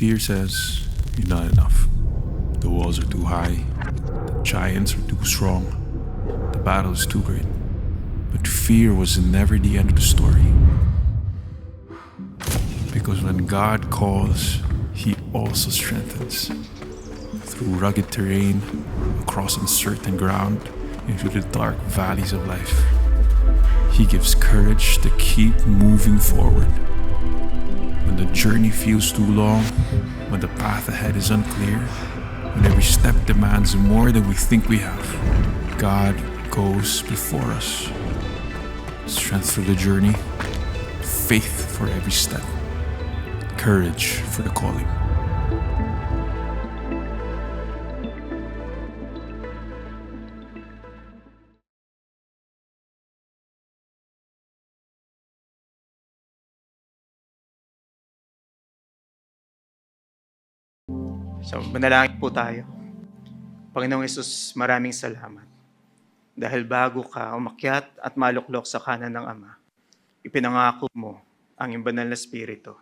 Fear says you're not enough. The walls are too high. The giants are too strong. The battle is too great. But fear was never the end of the story. Because when God calls, He also strengthens. Through rugged terrain, across uncertain ground, into the dark valleys of life, He gives courage to keep moving forward. When the journey feels too long, when the path ahead is unclear, when every step demands more than we think we have, God goes before us. Strength for the journey, faith for every step, courage for the calling. So, manalangin po tayo. Panginoong Hesus, maraming salamat. Dahil bago ka umakyat at maluklok sa kanan ng Ama, ipinangako mo ang iyong banal na Espiritu.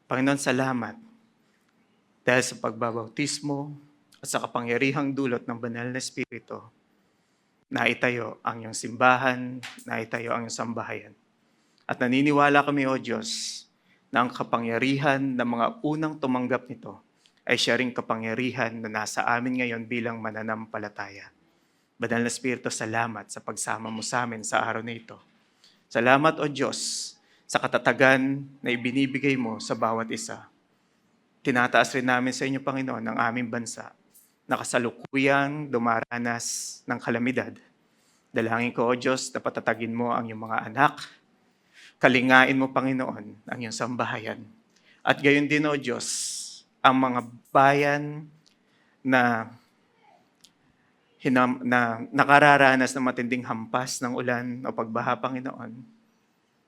Panginoon, salamat dahil sa pagbabautismo at sa kapangyarihang dulot ng banal na Espiritu, naitayo ang iyong simbahan, naitayo ang iyong sambahayan. At naniniwala kami, O Diyos, na ang kapangyarihan ng mga unang tumanggap nito ay siya ring kapangyarihan na nasa amin ngayon bilang mananampalataya. Banal na Espiritu, salamat sa pagsama mo sa amin sa araw na ito. Salamat, O Diyos, sa katatagan na ibinibigay mo sa bawat isa. Tinataas rin namin sa inyo, Panginoon, ang aming bansa na kasalukuyang dumaranas ng kalamidad. Dalangin ko, O Diyos, na patatagin mo ang iyong mga anak. Kalingain mo, Panginoon, ang iyong sambahayan. At gayon din, O Diyos, ang mga bayan na nakararanas ng matinding hampas ng ulan o pagbaha, Panginoon,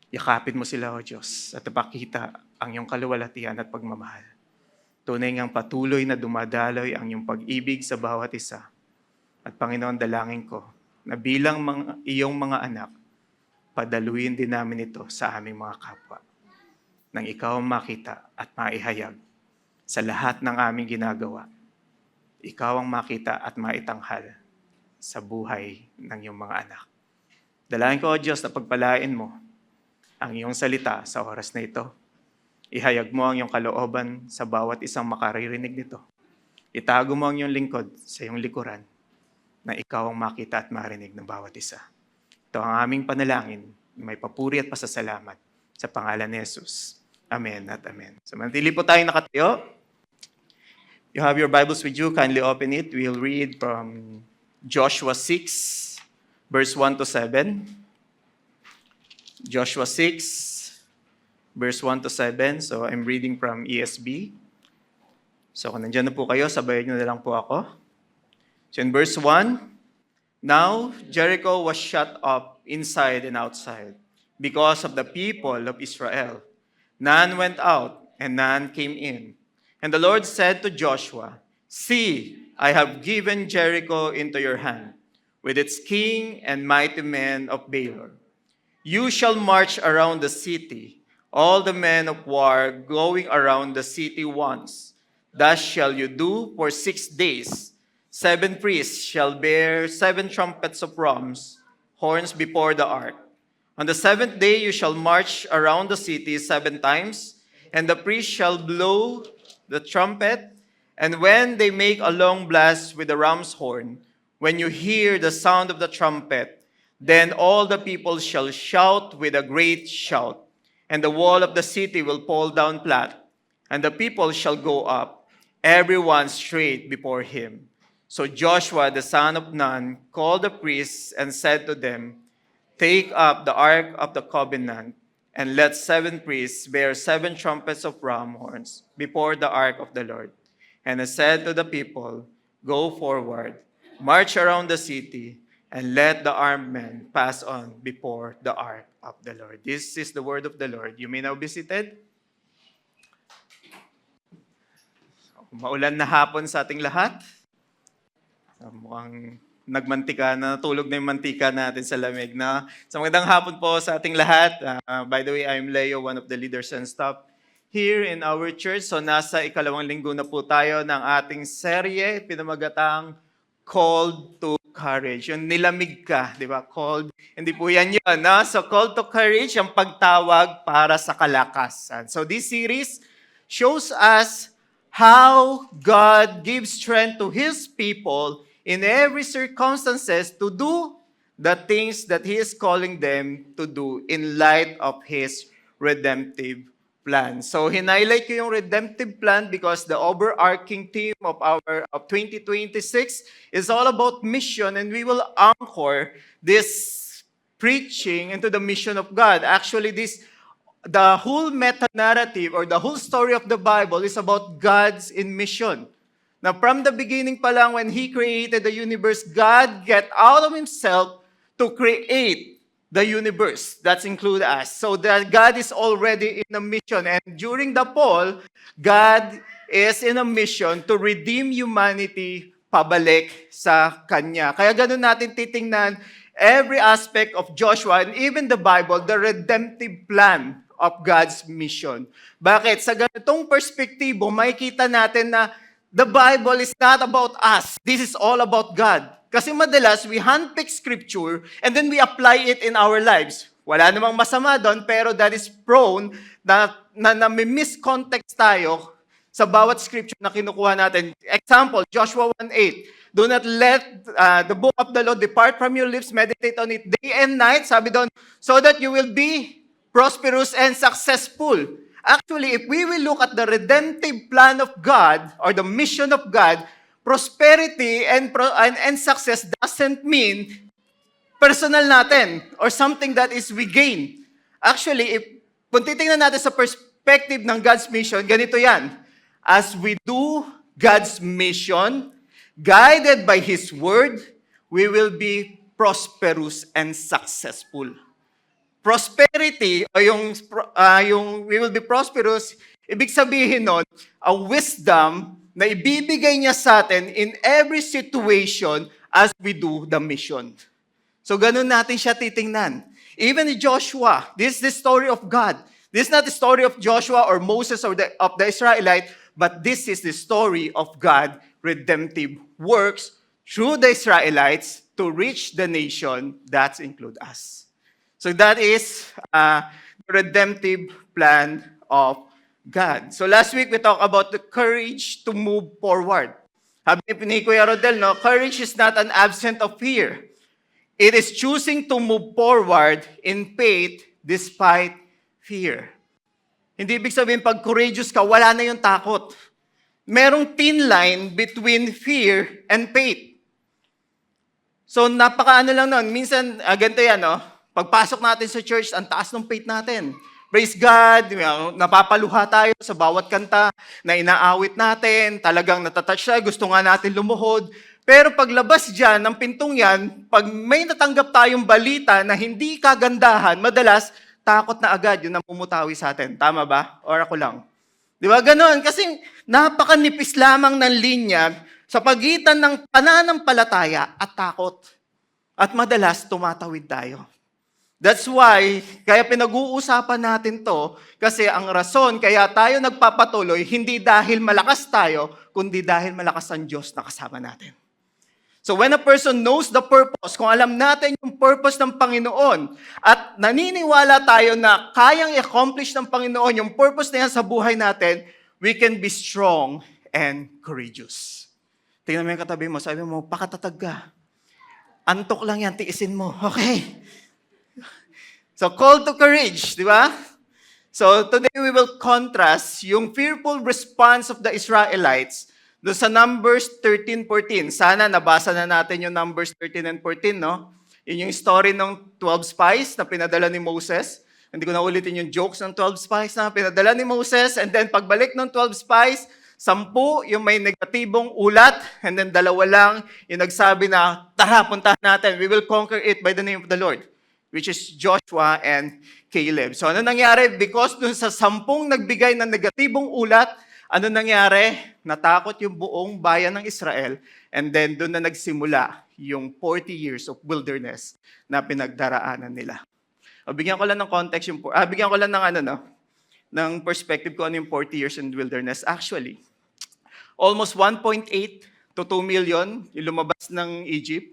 yakapin mo sila, O Diyos, at ipakita ang iyong kaluwalhatian at pagmamahal. Tunay ngang patuloy na dumadaloy ang iyong pag-ibig sa bawat isa. At Panginoon, dalangin ko na bilang iyong mga anak, padaluin din namin ito sa aming mga kapwa. Nang ikaw ang makita at maihayag sa lahat ng aming ginagawa, ikaw ang makita at maitanghal sa buhay ng iyong mga anak. Dalangin ko, O Diyos, na pagpalain mo ang iyong salita sa oras na ito. Ihayag mo ang iyong kalooban sa bawat isang makaririnig nito. Itago mo ang iyong lingkod sa iyong likuran na ikaw ang makita at marinig ng bawat isa. Ito ang aming panalangin, may papuri at pasasalamat sa pangalan ni Jesus. Amen at amen. So manatili po tayong nakatayo. You have your Bibles with you, kindly open it. We'll read from Joshua 6, verse 1 to 7. Joshua 6, verse 1 to 7. So I'm reading from ESV. So kung nandiyan na po kayo, sabayan nyo na lang po ako. So in verse 1, now Jericho was shut up inside and outside because of the people of Israel. None went out and none came in. And the Lord said to Joshua, see, I have given Jericho into your hand, with its king and mighty men of Baal. You shall march around the city, all the men of war going around the city once. Thus shall you do for 6 days. 7 priests shall bear 7 trumpets of ram's horns before the ark. On the 7th day you shall march around the city 7 times, and the priest shall blow the trumpet, and when they make a long blast with the ram's horn, when you hear the sound of the trumpet, then all the people shall shout with a great shout, and the wall of the city will fall down flat, and the people shall go up, everyone straight before him. So Joshua the son of Nun called the priests and said to them, take up the ark of the covenant, and let 7 priests bear 7 trumpets of ram horns before the ark of the Lord. And I said to the people, go forward, march around the city, and let the armed men pass on before the ark of the Lord. This is the word of the Lord. You may now be seated. Maulan na hapon sa ating lahat. Mukhang nagmantika na, natulog na yung mantika natin sa lamig na. So magandang hapon po sa ating lahat. By the way, I'm Leo, one of the leaders and staff here in our church. So nasa ikalawang linggo na po tayo ng ating serye, pinamagatang Called to Courage. Yung nilamig ka, di ba? Called, hindi po yan yun. No? So Called to Courage, ang pagtawag para sa kalakasan. So this series shows us how God gives strength to His people in every circumstances to do the things that He is calling them to do in light of His redemptive plan. So, hinighlight ko yung redemptive plan because the overarching theme of 2026 is all about mission, and we will anchor this preaching into the mission of God. Actually, the whole meta-narrative or the whole story of the Bible is about God's in mission. Now, from the beginning pa lang, when He created the universe, God get out of Himself to create the universe. That's include us. So that God is already in a mission. And during the fall, God is in a mission to redeem humanity pabalik sa Kanya. Kaya ganun natin titingnan every aspect of Joshua and even the Bible, the redemptive plan of God's mission. Bakit? Sa ganitong perspektibo, makikita natin na the Bible is not about us. This is all about God. Kasi madalas, we handpick scripture and then we apply it in our lives. Wala namang masama doon, pero that is prone na miscontext tayo sa bawat scripture na kinukuha natin. Example, Joshua 1:8. Do not let the book of the Lord depart from your lips. Meditate on it day and night. Sabi doon, so that you will be prosperous and successful. Actually, if we will look at the redemptive plan of God or the mission of God, prosperity and success doesn't mean personal natin or something that is we gain. Actually, kung titingnan natin sa perspective ng God's mission, ganito yan. As we do God's mission, guided by His Word, we will be prosperous and successful. Prosperity o yung we will be prosperous, ibig sabihin nun, a wisdom na ibibigay niya sa atin in every situation as we do the mission. So ganun natin siya titingnan. Even in Joshua, this is the story of God. This is not the story of Joshua or Moses or of the Israelite, but this is the story of God redemptive works through the Israelites to reach the nation, that include us. So that is the redemptive plan of God. So last week we talked about the courage to move forward. Sabi ni Kuya Rodel, no, courage is not an absence of fear. It is choosing to move forward in faith despite fear. Hindi ibig sabihin pag courageous ka, wala na yung takot. Merong thin line between fear and faith. So napakaano lang nun. Minsan, ganito yan, no? Pagpasok natin sa church, ang taas ng faith natin. Praise God, napapaluha tayo sa bawat kanta na inaawit natin, talagang natatouch siya, gusto nga natin lumuhod. Pero paglabas dyan, ng pintong yan, pag may natanggap tayong balita na hindi kagandahan, madalas, takot na agad yun ang pumutawi sa atin. Tama ba? Or ako lang? Di ba? Ganon. Kasi napakanipis lamang ng linya sa pagitan ng pananampalataya at takot. At madalas, tumatawid tayo. That's why, kaya pinag-uusapan natin to, kasi ang rason kaya tayo nagpapatuloy, hindi dahil malakas tayo, kundi dahil malakas ang Diyos na kasama natin. So when a person knows the purpose, kung alam natin yung purpose ng Panginoon, at naniniwala tayo na kayang i-accomplish ng Panginoon yung purpose na yan sa buhay natin, we can be strong and courageous. Tingnan mo yung katabi mo, sabi mo, pakatatag ka. Antok lang yan, tiisin mo. Okay. So, call to courage, di ba? So, today we will contrast yung fearful response of the Israelites doon sa Numbers 13:14. Sana nabasa na natin yung Numbers 13 and 14, no? Yun yung story ng 12 spies na pinadala ni Moses. Hindi ko na ulitin yung jokes ng 12 spies na pinadala ni Moses. And then, pagbalik ng 12 spies, 10 yung may negatibong ulat. And then, 2 lang yung nagsabi na, tara, puntahan natin. We will conquer it by the name of the Lord. Which is Joshua and Caleb. So ano nangyari? Because dun sa 10 nagbigay ng negatibong ulat, ano nangyari? Natakot yung buong bayan ng Israel. And then dun na nagsimula yung 40 years of wilderness na pinagdaraanan nila. O, bigyan ko lang ng context yung bigyan ko lang ng ng perspective ko ano yung 40 years in wilderness. Actually, almost 1.8 to 2 million yung lumabas ng Egypt.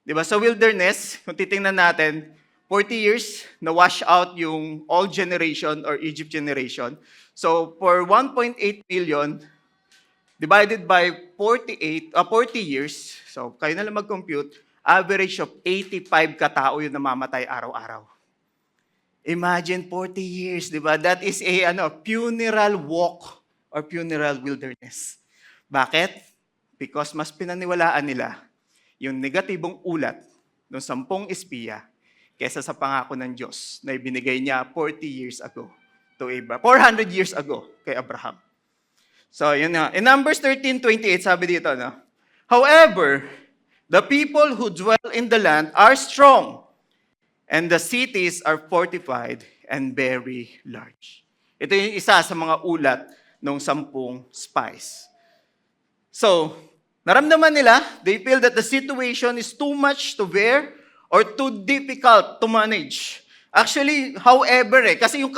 Diba? Sa wilderness, kung titingnan natin, 40 years na wash out yung old generation or Egypt generation. So for 1.8 million, divided by 40 years, so kayo na lang mag-compute, average of 85 katao yung namamatay araw-araw. Imagine 40 years, di ba? That is a funeral walk or funeral wilderness. Bakit? Because mas pinaniwalaan nila yung negatibong ulat ng 10 espiya kesa sa pangako ng Diyos na ibinigay niya 40 years ago to Abraham. 400 years ago kay Abraham. So, yun na. In Numbers 13:28, sabi dito, no? However, the people who dwell in the land are strong, and the cities are fortified and very large. Ito yung isa sa mga ulat ng 10 spies. So, naramdaman nila, they feel that the situation is too much to bear or too difficult to manage. Actually, however, kasi yung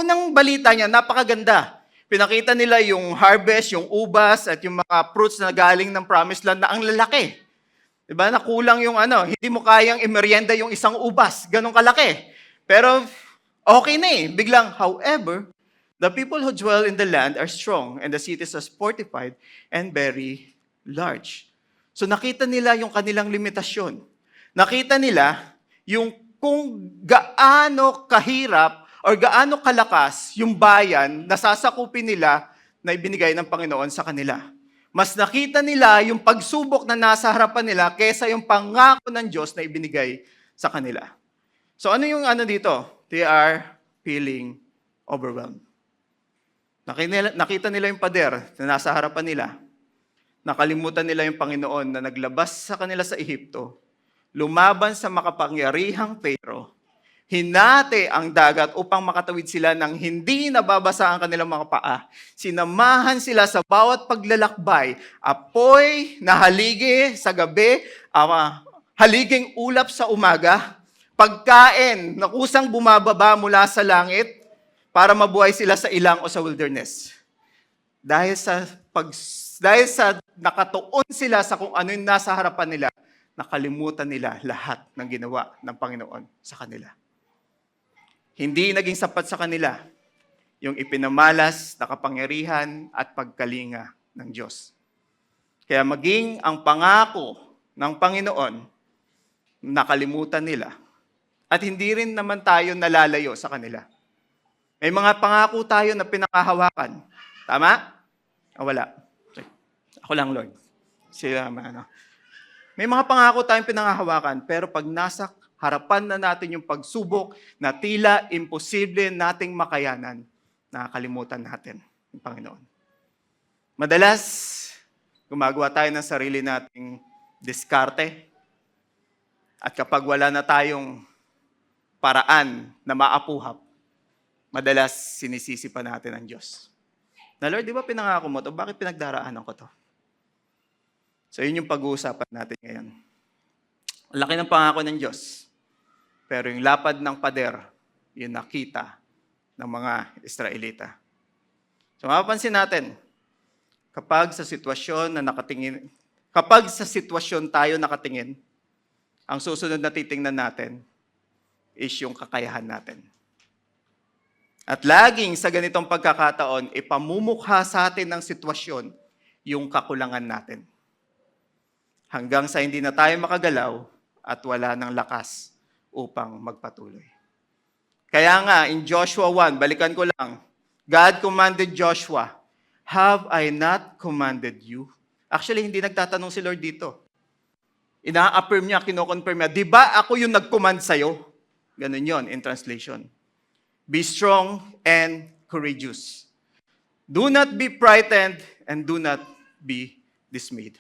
unang balita niya, napakaganda. Pinakita nila yung harvest, yung ubas, at yung mga fruits na galing ng promised land na ang lalaki. Diba? Nakulang yung hindi mo kayang imerienda yung isang ubas. Ganong kalaki. Pero okay na eh. Biglang, however, the people who dwell in the land are strong and the cities are fortified and very large. So nakita nila yung kanilang limitasyon. Nakita nila yung kung gaano kahirap or gaano kalakas yung bayan na sasakupin nila na ibinigay ng Panginoon sa kanila. Mas nakita nila yung pagsubok na nasa harapan nila kaysa yung pangako ng Diyos na ibinigay sa kanila. So ano yung dito? They are feeling overwhelmed. Nakita nila yung pader na nasa harapan nila. Nakalimutan nila yung Panginoon na naglabas sa kanila sa Ehipto, lumaban sa makapangyarihang Pharaoh, hinati ang dagat upang makatawid sila ng hindi nababasa ang kanilang mga paa. Sinamahan sila sa bawat paglalakbay, apoy na haligi sa gabi, haliging ulap sa umaga, pagkain na kusang bumababa mula sa langit para mabuhay sila sa ilang o sa wilderness. Dahil sa nakatuon sila sa kung ano yung nasa harapan nila, nakalimutan nila lahat ng ginawa ng Panginoon sa kanila. Hindi naging sapat sa kanila yung ipinamalas na kapangyarihan at pagkalinga ng Diyos. Kaya maging ang pangako ng Panginoon, nakalimutan nila. At hindi rin naman tayo nalalayo sa kanila. May mga pangako tayo na pinakahawakan. Tama? Wala. Ako lang, Lord. May mga pangako tayong pinangahawakan, pero pag nasa harapan na natin yung pagsubok na tila imposible nating makayanan, nakakalimutan natin yung Panginoon. Madalas, gumagawa tayo ng sarili nating diskarte. At kapag wala na tayong paraan na maapuhap, madalas sinisisi pa natin ang Diyos. Na Lord, di ba pinangako mo to? Bakit pinagdaraanan ko to? So yun yung pag-uusapan natin ngayon. Ang laki ng pangako ng Diyos. Pero yung lapad ng pader, yun nakita ng mga Israelita. So mapapansin natin, kapag sa sitwasyon tayo nakatingin, ang susunod na titingnan natin is yung kakayahan natin. At laging sa ganitong pagkakataon, ipamumukha sa atin ng sitwasyon yung kakulangan natin. Hanggang sa hindi na tayo makagalaw at wala ng lakas upang magpatuloy. Kaya nga, in Joshua 1, balikan ko lang, God commanded Joshua, have I not commanded you? Actually, hindi nagtatanong si Lord dito. Ina-affirm niya, kino-confirm niya, di ba ako yung nag-command sa'yo? Ganun yon in translation. Be strong and courageous. Do not be frightened and do not be dismayed.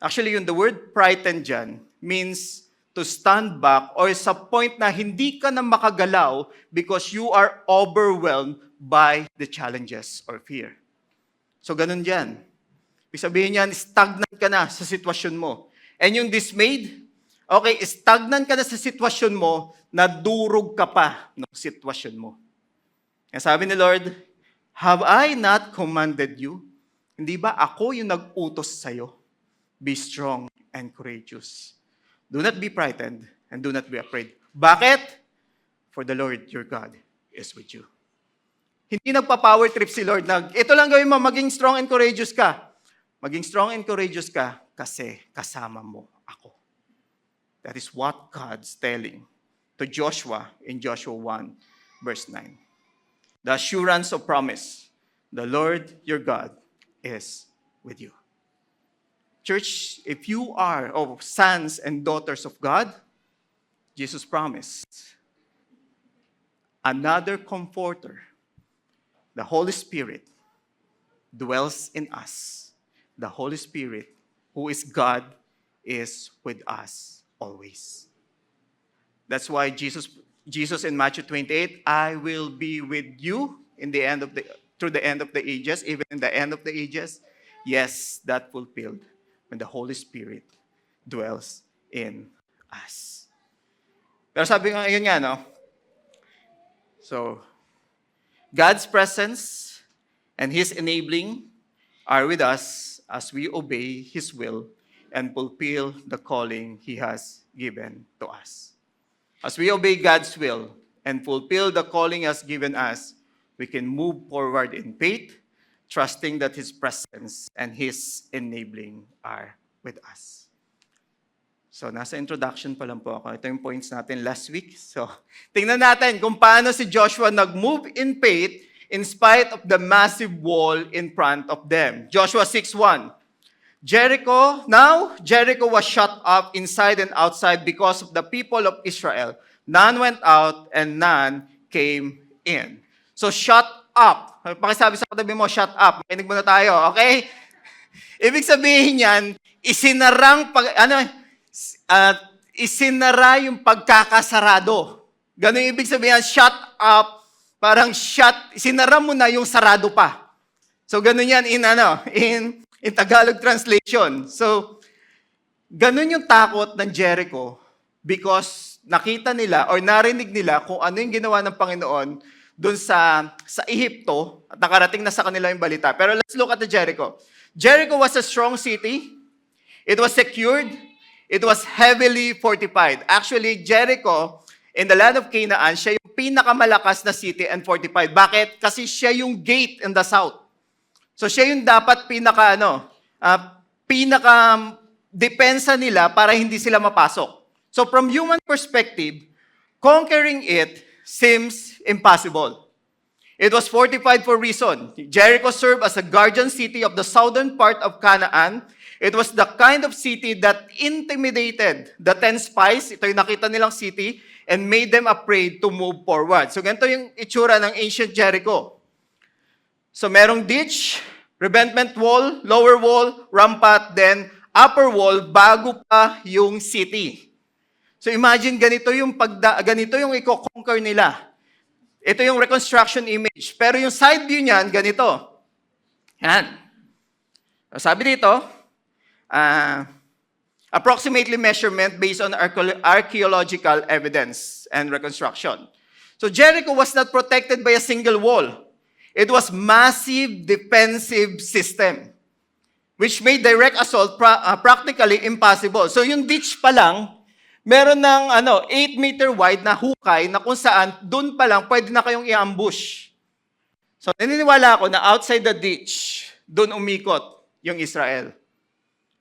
Actually, the word frightened dyan means to stand back or sa point na hindi ka na makagalaw because you are overwhelmed by the challenges or fear. So, ganun dyan. Ibig sabihin yan, stagnant ka na sa sitwasyon mo. And yung dismayed, okay, stagnant ka na sa sitwasyon mo, nadurog ka pa ng sitwasyon mo. Kaya sabi ni Lord, have I not commanded you? Hindi ba ako yung nag-utos sa'yo? Be strong and courageous. Do not be frightened and do not be afraid. Bakit? For the Lord your God is with you. Hindi nagpa-power trip si Lord na, ito lang gawin mo, maging strong and courageous ka. Maging strong and courageous ka kasi kasama mo ako. That is what God's telling to Joshua in Joshua 1, verse 9. The assurance of promise. The Lord your God is with you. Church, if you are sons and daughters of God, Jesus promised another comforter, the Holy Spirit, dwells in us. The Holy Spirit, who is God, is with us always. That's why Jesus in Matthew 28, I will be with you through the end of the ages, even in the end of the ages. Yes, that fulfilled when the Holy Spirit dwells in us. Pero sabi nga, yun nga, no? So, God's presence and His enabling are with us as we obey His will and fulfill the calling He has given to us. As we obey God's will and fulfill the calling He has given us, we can move forward in faith, trusting that His presence and His enabling are with us. So, nasa introduction pa lang po ako. Ito yung points natin last week. So, tingnan natin kung paano si Joshua nag-move in faith in spite of the massive wall in front of them. Joshua 6:1. Jericho was shut up inside and outside because of the people of Israel. None went out and none came in. So, shut up. Pakisabi sa katabi mo, shut up. Makinig muna tayo, okay? Ibig sabihin yan, isinara yung pagkakasarado. Ganun ibig sabihin, shut up, parang sinara mo na yung sarado pa. So ganun yan in Tagalog translation. So ganun yung takot ng Jericho because nakita nila or narinig nila kung ano yung ginawa ng Panginoon doon sa Ehipto at nakarating na sa kanila yung balita. Pero let's look at the Jericho. Jericho was a strong city. It was secured. It was heavily fortified. Actually, Jericho, in the land of Canaan, siya yung pinakamalakas na city and fortified. Bakit? Kasi siya yung gate in the south. So siya yung dapat pinaka-depensa nila para hindi sila mapasok. So from human perspective, conquering it seems impossible. It was fortified for reason. Jericho served as a guardian city of the southern part of Canaan. It was the kind of city that intimidated the 10 spies, ito yung nakita nilang city, and made them afraid to move forward. So ganito yung itsura ng ancient Jericho. So merong ditch, revetment wall, lower wall, rampart, then upper wall bago pa yung city. So imagine ganito yung i-conquer nila. Ito yung reconstruction image. Pero yung side view niyan, ganito. Yan. Sabi dito, approximately measurement based on archaeological evidence and reconstruction. So Jericho was not protected by a single wall. It was massive defensive system, which made direct assault practically impossible. So yung ditch pa lang, meron ng 8-meter wide na hukay na kung saan doon pa lang pwede na kayong i-ambush. So naniniwala ako na outside the ditch, doon umikot yung Israel.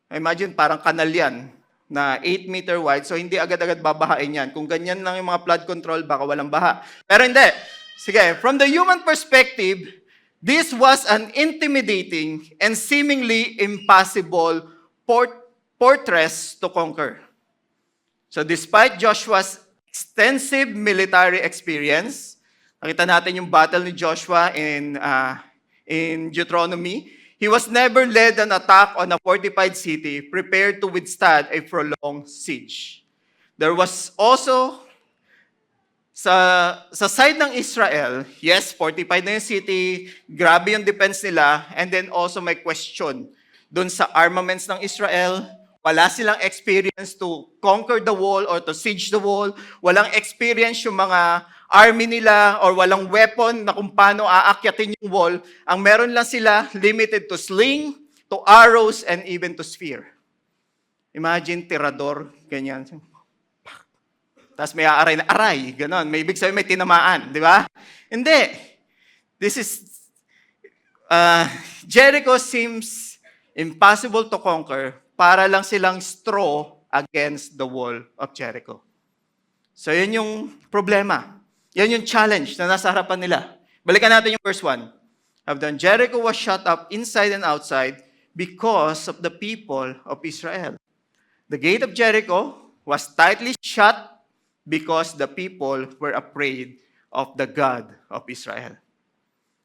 Imagine parang kanal yan na 8-meter wide, so hindi agad-agad babahain yan. Kung ganyan lang yung mga flood control, baka walang baha. Pero hindi. Sige, from the human perspective, this was an intimidating and seemingly impossible fortress to conquer. So despite Joshua's extensive military experience, nakita natin yung battle ni Joshua in Deuteronomy, he was never led an attack on a fortified city prepared to withstand a prolonged siege. There was also, sa side ng Israel, yes, fortified na yung city, grabe yung defense nila, and then also may question dun sa armaments ng Israel. Wala silang experience to conquer the wall or to siege the wall. Walang experience yung mga army nila or walang weapon na kung paano aakyatin yung wall. Ang meron lang sila, limited to sling, to arrows, and even to spear. Imagine, tirador, ganyan. Tapos may aaray na aray, ganon. May ibig sabihin may tinamaan, di ba? Hindi. This is, Jericho seems impossible to conquer para lang silang straw against the wall of Jericho. So yun yung problema. Yan yung challenge na nasa harapan nila. Balikan natin yung verse 1. Jericho was shut up inside and outside because of the people of Israel. The gate of Jericho was tightly shut because the people were afraid of the God of Israel.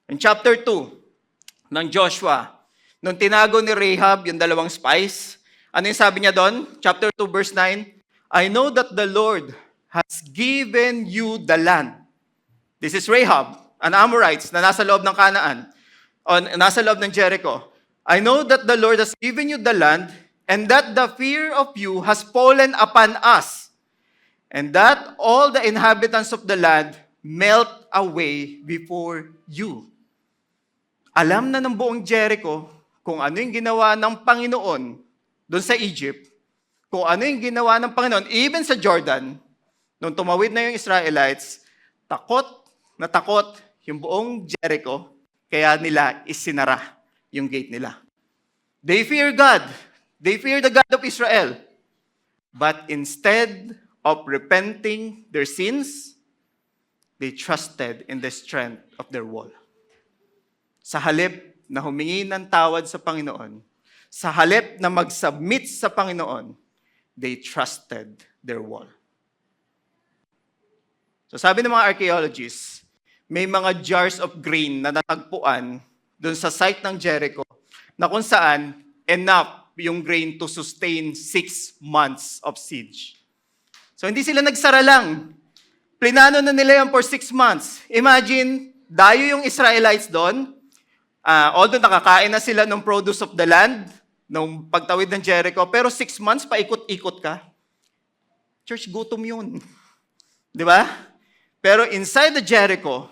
In chapter 2 ng Joshua, nung tinago ni Rahab yung dalawang spies, ano yung sabi niya doon? Chapter 2 verse 9, I know that the Lord has given you the land. This is Rahab, an Amorite na nasa loob ng Canaan, o nasa loob ng Jericho. I know that the Lord has given you the land, and that the fear of you has fallen upon us, and that all the inhabitants of the land melt away before you. Alam na ng buong Jericho kung ano yung ginawa ng Panginoon doon sa Egypt, kung ano yung ginawa ng Panginoon, even sa Jordan, nung tumawid na yung Israelites, takot yung buong Jericho, kaya nila isinara yung gate nila. They fear God. They fear the God of Israel. But instead of repenting their sins, they trusted in the strength of their wall. Sa halip na humingi ng tawad sa Panginoon, sa halip na mag-submit sa Panginoon, they trusted their wall. So sabi ng mga archaeologists, may mga jars of grain na natagpuan doon sa site ng Jericho na kung saan enough yung grain to sustain 6 months of siege. So hindi sila nagsara lang. Plinano na nila yan for 6 months. Imagine, dayo yung Israelites doon. Although nakakain na sila ng produce of the land, nung pagtawid ng Jericho, pero 6 months paikot-ikot ka. Church, gutom yun. Di ba? Pero inside the Jericho,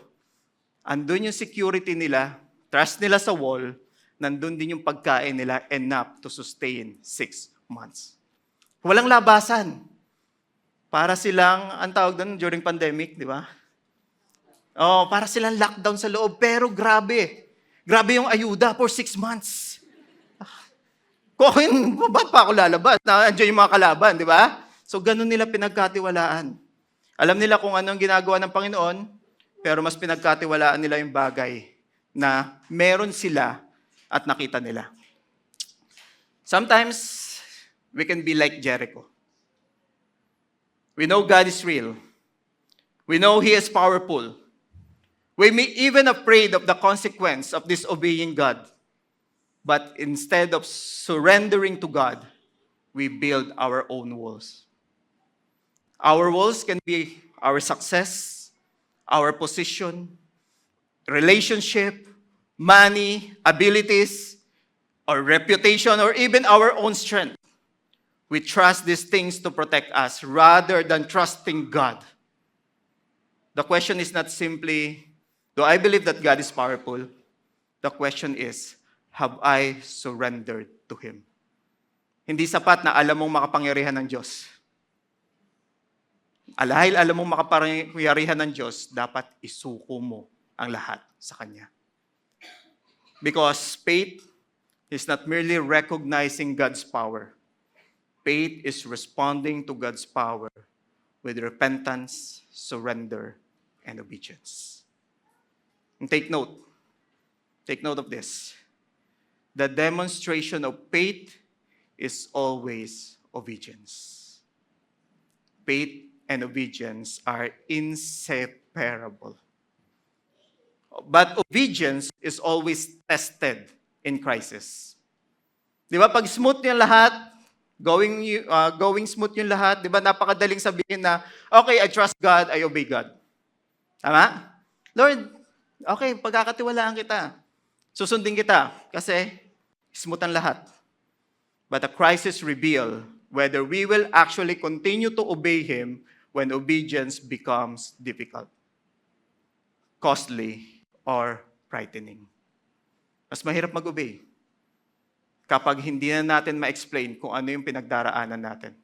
andun yung security nila, trust nila sa wall, nandun din yung pagkain nila enough to sustain 6 months. Walang labasan. Para silang, ang tawag doon during pandemic, di ba? Para silang lockdown sa loob, pero grabe. Grabe yung ayuda for 6 months. Kung ba't pa ako lalabas? Na-enjoy yung mga kalaban, di ba? So, ganun nila pinagkatiwalaan. Alam nila kung anong ginagawa ng Panginoon, pero mas pinagkatiwalaan nila yung bagay na meron sila at nakita nila. Sometimes, we can be like Jericho. We know God is real. We know He is powerful. We may even afraid of the consequence of disobeying God. But instead of surrendering to God, we build our own walls. Our walls can be our success, our position, relationship, money, abilities, or reputation, or even our own strength. We trust these things to protect us rather than trusting God. The question is not simply, do I believe that God is powerful? The question is, have I surrendered to Him? Hindi sapat na alam mong makapangyarihan ng Diyos. Dahil alam mong makapangyarihan ng Diyos, dapat isuko mo ang lahat sa Kanya. Because faith is not merely recognizing God's power. Faith is responding to God's power with repentance, surrender, and obedience. And take note of this. The demonstration of faith is always obedience. Faith and obedience are inseparable. But obedience is always tested in crisis. Di ba? Pag smooth yung lahat, going smooth yung lahat, di ba? Napakadaling sabihin na, okay, I trust God, I obey God. Tama? Lord, okay, pagkakatiwalaan kita. Susundin kita kasi smooth ang lahat. But the crisis reveal whether we will actually continue to obey Him when obedience becomes difficult. costly, or frightening. Mas mahirap mag-obey kapag hindi na natin ma-explain kung ano yung pinagdaraanan natin.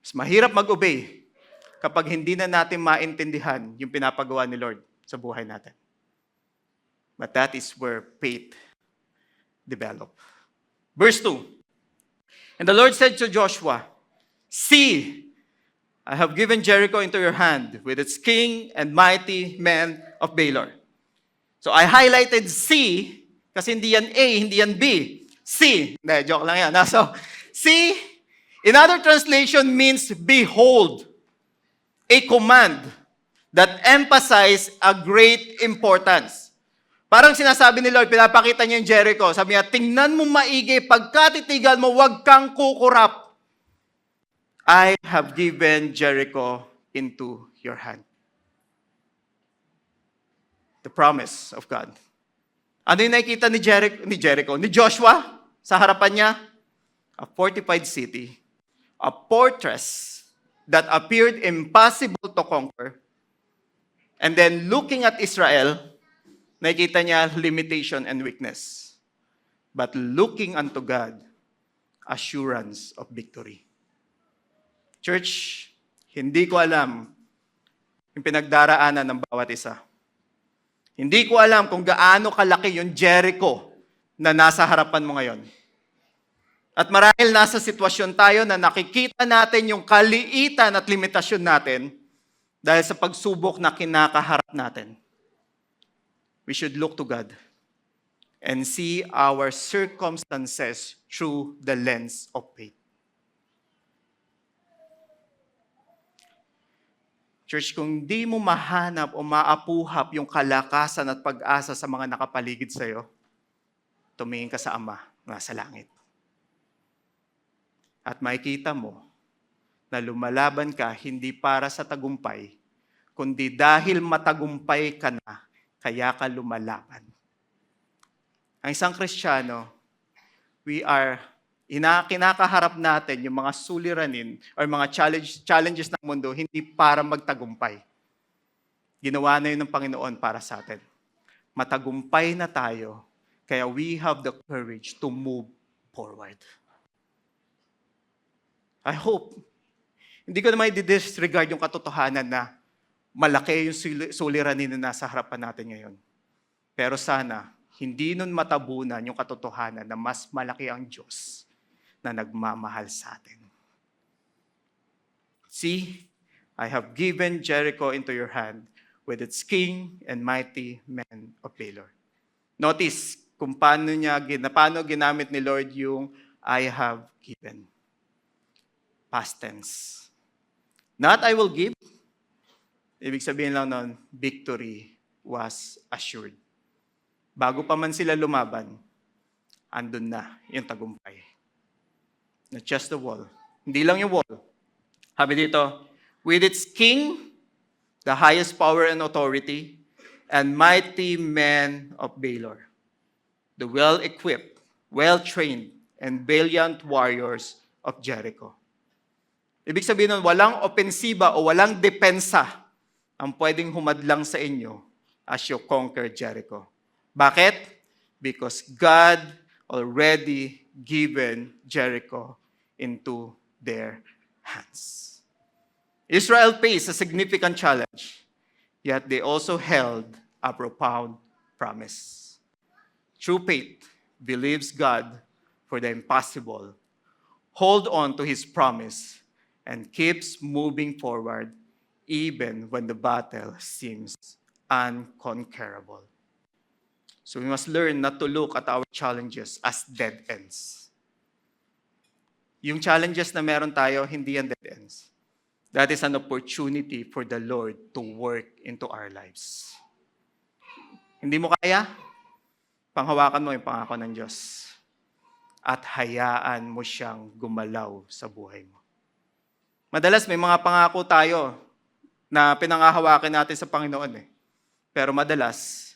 Mas mahirap mag-obey kapag hindi na natin maintindihan yung pinapagawa ni Lord sa buhay natin. But that is where faith develop. Verse 2. And the Lord said to Joshua, "See, I have given Jericho into your hand with its king and mighty men of Baylor." So I highlighted C kasi hindi yan A, hindi yan B. C. Hindi, joke lang yan. So, C, in other translation means behold, a command that emphasize a great importance. Parang sinasabi ni Lord, pinapakita niya yung Jericho. Sabi niya, tingnan mo maigi, pagkatitigan mo, huwag kang kukurap. I have given Jericho into your hand. The promise of God. Ano yung nakikita ni Joshua sa harapan niya? A fortified city, a fortress that appeared impossible to conquer. And then looking at Israel, nakikita niya limitation and weakness. But looking unto God, assurance of victory. Church, hindi ko alam yung pinagdaraanan ng bawat isa. Hindi ko alam kung gaano kalaki yung Jericho na nasa harapan mo ngayon. At marahil nasa sitwasyon tayo na nakikita natin yung kaliitan at limitasyon natin dahil sa pagsubok na kinakaharap natin. We should look to God and see our circumstances through the lens of faith. Church, kung di mo mahanap o maapuhap yung kalakasan at pag-asa sa mga nakapaligid sa'yo, tumingin ka sa Ama na sa langit. At makikita mo na lumalaban ka hindi para sa tagumpay, kundi dahil matagumpay ka na, kaya ka lumalaban. Ang isang Kristiyano, kinakaharap natin yung mga suliranin or mga challenges ng mundo hindi para magtagumpay. Ginawa na yun ng Panginoon para sa atin. Matagumpay na tayo, kaya we have the courage to move forward. I hope, hindi ko naman i-disregard yung katotohanan na malaki yung suliranin na nasa harapan natin ngayon. Pero sana, hindi nun matabunan yung katotohanan na mas malaki ang Diyos na nagmamahal sa atin. See, I have given Jericho into your hand with its king and mighty men of Baylor. Notice kung paano ginamit ni Lord yung I have given. Past tense. Not I will give. Ibig sabihin lang nun, victory was assured. Bago pa man sila lumaban, andun na yung tagumpay. Not just the wall. Hindi lang yung wall. Sabi dito, with its king, the highest power and authority, and mighty men of Baylor, the well-equipped, well-trained, and valiant warriors of Jericho. Ibig sabihin nun, walang opensiba o walang depensa ang pwedeng humadlang sa inyo as you conquer Jericho. Bakit? Because God already given Jericho into their hands. Israel faced a significant challenge, yet they also held a profound promise. True faith believes God for the impossible, hold on to His promise, and keeps moving forward even when the battle seems unconquerable. So we must learn not to look at our challenges as dead ends. Yung challenges na meron tayo, hindi yan dead ends. That is an opportunity for the Lord to work into our lives. Hindi mo kaya? Panghawakan mo yung pangako ng Diyos. At hayaan mo siyang gumalaw sa buhay mo. Madalas may mga pangako tayo na pinanghahawakan natin sa Panginoon. Pero madalas,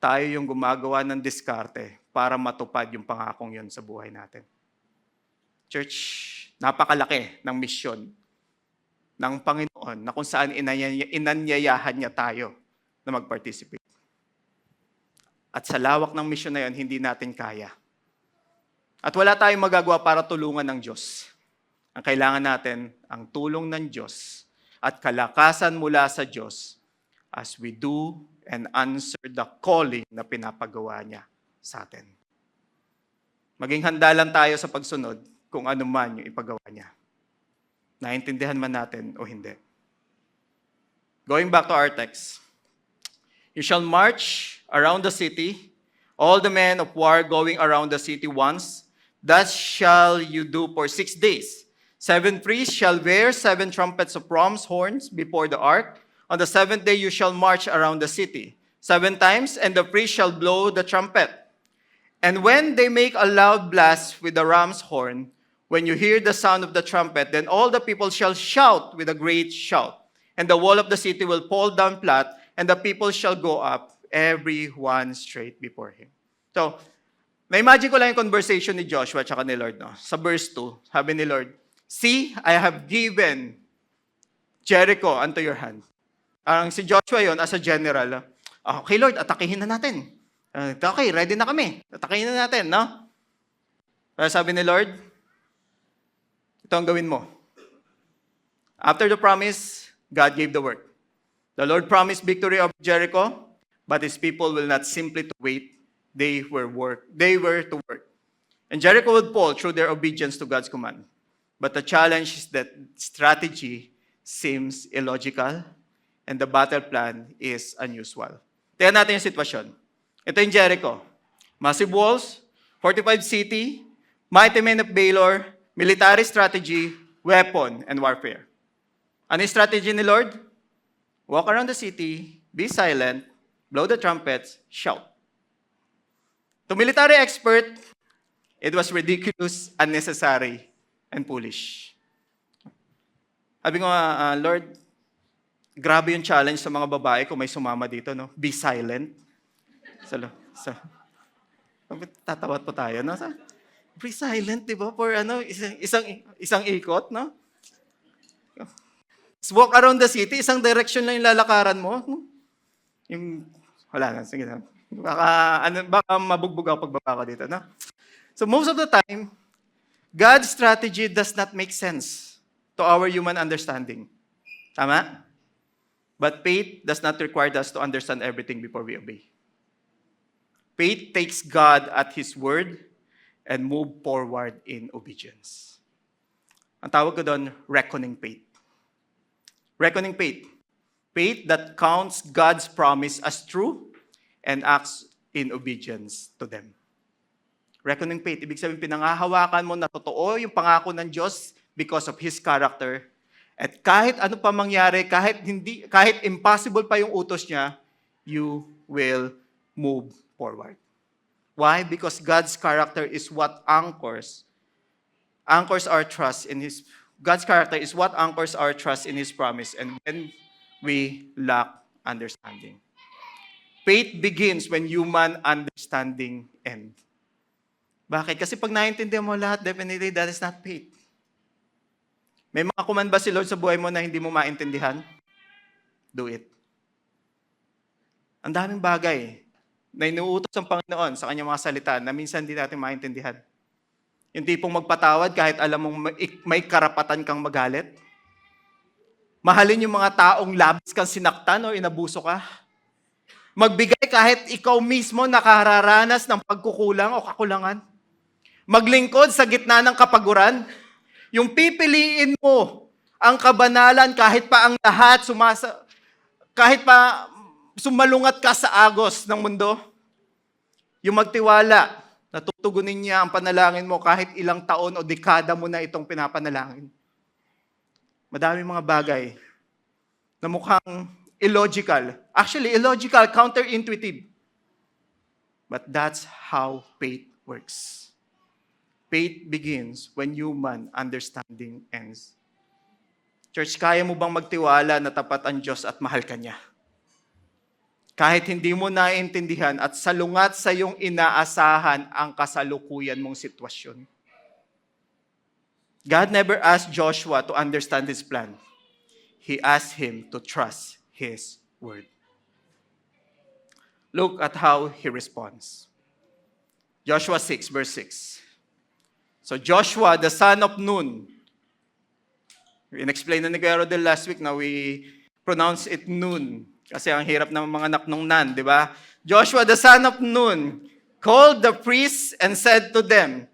tayo yung gumagawa ng diskarte para matupad yung pangakong yun sa buhay natin. Church, napakalaki ng misyon ng Panginoon na kung saan inanyayahan niya tayo na mag-participate. At sa lawak ng mission na yon, hindi natin kaya. At wala tayong magagawa para tulungan ng Diyos. Ang kailangan natin, ang tulong ng Diyos at kalakasan mula sa Diyos as we do and answer the calling na pinapagawa niya sa atin. Maging handa lang tayo sa pagsunod kung ano man yung ipagawa niya. Naintindihan man natin o hindi. Going back to our text. You shall march around the city, all the men of war going around the city once. Thus shall you do for 6 days. 7 priests shall wear 7 trumpets of ram's horns before the ark. On the 7th day you shall march around the city 7 times, and the priest shall blow the trumpet. And when they make a loud blast with the ram's horn, when you hear the sound of the trumpet, then all the people shall shout with a great shout. And the wall of the city will fall down flat, and the people shall go up, every one straight before him. So, na-imagine ko lang yung conversation ni Joshua at ni Lord. No? Sa verse 2, sabi ni Lord, "See, I have given Jericho unto your hand." Ang si Joshua yon as a general. Okay, Lord, atakihin na natin. Okay, ready na kami. Atakihin na natin, no? Sabi ni Lord, ito ang gawin mo. After the promise, God gave the word. The Lord promised victory over Jericho, but His people will not simply to wait. They were to work. And Jericho would fall through their obedience to God's command. But the challenge is that strategy seems illogical and the battle plan is unusual. Tingnan natin yung sitwasyon. Ito yung Jericho. Massive walls, fortified city, mighty men of Baylor, military strategy, weapon, and warfare. Ano yung strategy ni Lord? Walk around the city, be silent, blow the trumpets, shout. To military expert, it was ridiculous, unnecessary, and foolish. Sabi ko nga, Lord, grabe yung challenge sa mga babae kung may sumama dito, no? Be silent. Tatawat po tayo, no? Be silent, di ba? For isang ikot, no? Walk around the city, isang direction lang yung lalakaran mo. Wala na, sige na. Baka mabugbog ako pagbaba ko dito, no? So most of the time, God's strategy does not make sense to our human understanding. Tama? But faith does not require us to understand everything before we obey. Faith takes God at His word and move forward in obedience. Ang tawag ko doon, reckoning faith. Reckoning faith. Faith that counts God's promise as true and acts in obedience to them. Reckoning faith, ibig sabihin pinangahawakan mo na totoo yung pangako ng Diyos because of His character. At kahit ano pa mangyari, kahit impossible pa yung utos niya, you will move forward. Why? Because God's character is what anchors our trust in His. God's character is what anchors our trust in His promise, and when we lack understanding. Faith begins when human understanding ends. Bakit? Kasi pag naiintindihan mo lahat, definitely that is not faith. May mga command ba si Lord sa buhay mo na hindi mo maintindihan? Do it. Ang daming bagay na inuutos ng Panginoon sa kanyang mga salita na minsan hindi natin maintindihan. Yung tipong magpatawad kahit alam mong may karapatan kang magalit. Mahalin yung mga taong labis kang sinaktan o inabuso ka. Magbigay kahit ikaw mismo nakararanas ng pagkukulang o kakulangan. Maglingkod sa gitna ng kapaguran. Yung pipiliin mo ang kabanalan kahit pa ang lahat sumalungat ka sa agos ng mundo. Yung magtiwala, natutugunin niya ang panalangin mo kahit ilang taon o dekada mo na itong pinapanalangin. Madaming mga bagay na mukhang illogical. Actually, illogical, counterintuitive. But that's how faith works. Faith begins when human understanding ends. Church, kaya mo bang magtiwala na tapat ang Diyos at mahal ka niya? Kahit hindi mo naiintindihan at salungat sa iyong inaasahan ang kasalukuyan mong sitwasyon. God never asked Joshua to understand His plan. He asked him to trust His word. Look at how he responds. Joshua 6, verse 6. So Joshua, the son of Nun, in-explain na ni Kuya Rodel last week na we pronounce it Nun. Kasi ang hirap ng mga anak nung Nan, di ba? Joshua, the son of Nun, called the priests and said to them,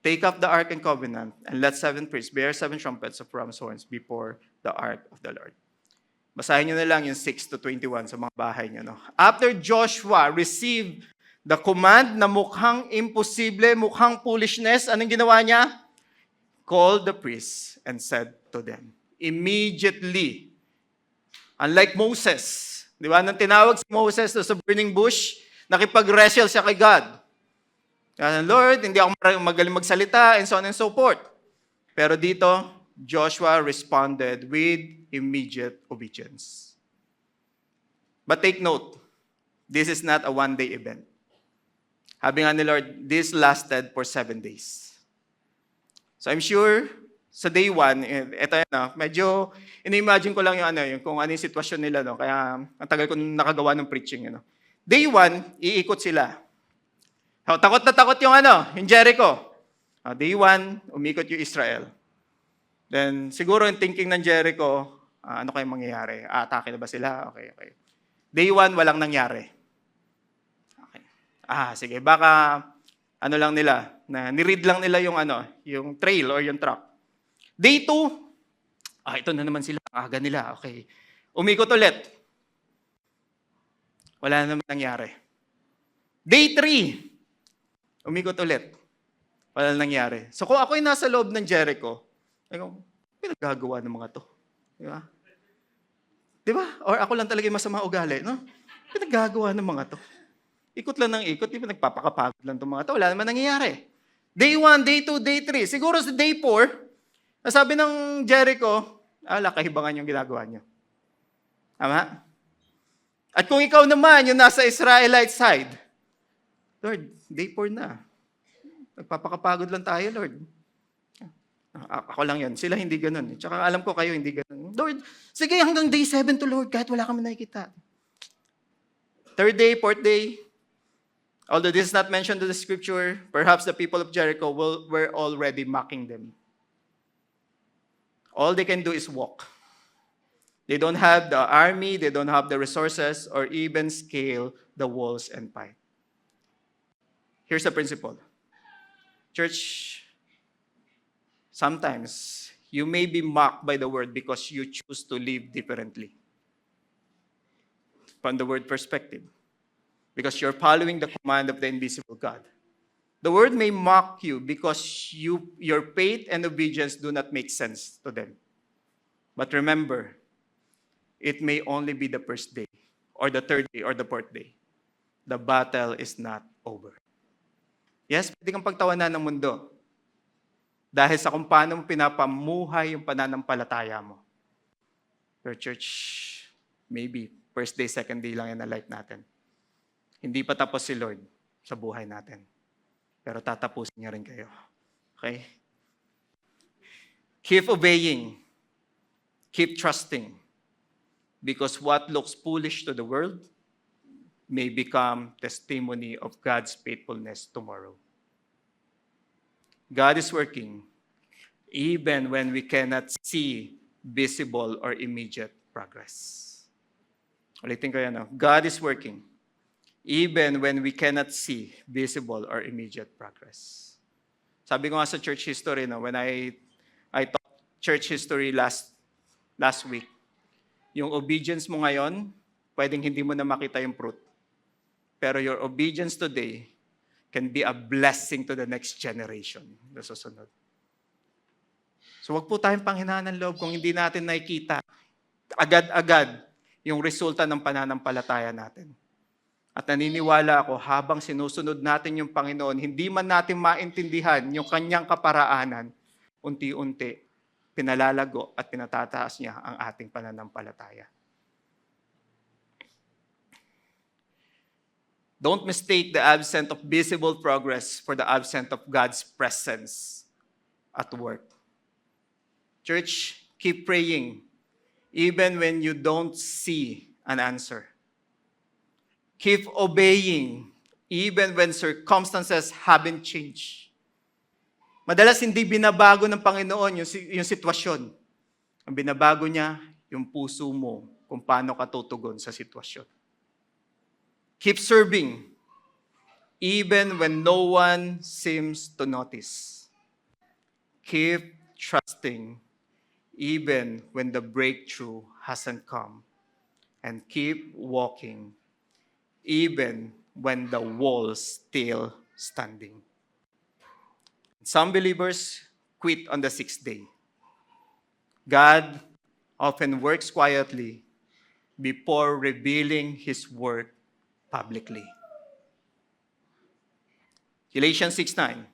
take up the ark and covenant, and let 7 priests bear 7 trumpets of ram's horns before the ark of the Lord. Basahin nyo na lang yung 6 to 21 sa mga bahay nyo. No? After Joshua received the command na mukhang imposible, mukhang foolishness, anong ginawa niya? Called the priests and said to them, immediately, unlike Moses, di ba, nang tinawag si Moses sa burning bush, nakipag-wrestle siya kay God. Lord, hindi ako magaling magsalita, and so on and so forth. Pero dito, Joshua responded with immediate obedience. But take note, this is not a one-day event. Sabi nga ni Lord, this lasted for 7 days. So I'm sure, sa day 1, ito yan, medyo, in-imagine ko lang yung kung ano yung sitwasyon nila, no? Kaya ang tagal ko nakagawa ng preaching. Day 1, iikot sila. Takot na takot yung Jericho. Day 1, umikot yung Israel. Then, siguro yung thinking ng Jericho, ano kayong mangyayari? Atake na ba sila? Okay. Day 1, walang nangyari. Okay. Sige, baka, lang nila, na niread lang nila yung trail or yung track. Day 2, ito na naman sila, aga nila, okay. Umikot ulit. Wala na naman nangyari. Day 3, umikot ulit. Wala na nangyari. So kung ako'y nasa loob ng Jericho, pinagagawa ng mga to. Di ba? Di ba? Or ako lang talaga yung masama ugali, no? Pinagagawa ng mga to. Ikot lang ng ikot, nagpapakapagod lang itong mga to. Wala naman nangyayari. Day 1, day 2, day 3. Siguro sa day 4, nasabi ng Jericho, kahibangan yung ginagawa nyo. Tama? At kung ikaw naman, yung nasa Israelite side, Lord, day 4 na. Nagpapakapagod lang tayo, Lord. Ako lang yan. Sila hindi ganun. Tsaka alam ko kayo hindi ganun. Lord, sige hanggang day 7 to Lord, kahit wala kami nakikita. 3rd day, 4th day, although this is not mentioned in the scripture, perhaps the people of Jericho were already mocking them. All they can do is walk. They don't have the army, they don't have the resources, or even scale the walls and fight. Here's the principle. Church, sometimes you may be mocked by the word because you choose to live differently. From the word perspective. Because you're following the command of the invisible God. The word may mock you because your faith and obedience do not make sense to them. But remember, it may only be the first day, or the 3rd day, or the 4th day. The battle is not over. Yes, pwede kang pagtawanan ng mundo. Dahil sa kung paano mo pinapamuhay yung pananampalataya mo. Your church, maybe, 1st day, 2nd day lang yan na life natin. Hindi pa tapos si Lord sa buhay natin. Pero tatapusin niya rin kayo. Okay? Keep obeying. Keep trusting. Because what looks foolish to the world may become testimony of God's faithfulness tomorrow. God is working even when we cannot see visible or immediate progress. Ulitin ko yan. God is working even when we cannot see visible or immediate progress. Sabi ko nga sa church history, when I taught church history last week, yung obedience mo ngayon, pwedeng hindi mo na makita yung fruit. Pero your obedience today can be a blessing to the next generation na susunod. So wag po tayong panghinaan ng loob kung hindi natin nakikita agad-agad yung resulta ng pananampalataya natin. At naniniwala ako, habang sinusunod natin yung Panginoon, hindi man natin maintindihan yung kanyang kaparaanan, unti-unti, pinalalago at pinatataas niya ang ating pananampalataya. Don't mistake the absence of visible progress for the absence of God's presence at work. Church, keep praying even when you don't see an answer. Keep obeying even when circumstances haven't changed. Madalas hindi binabago ng Panginoon yung sitwasyon. Ang binabago niya, yung puso mo kung paano ka tutugon sa sitwasyon. Keep serving even when no one seems to notice. Keep trusting even when the breakthrough hasn't come. And keep walking even when the wall's still standing. Some believers quit on the sixth day. God often works quietly before revealing His work publicly. Galatians 6:9.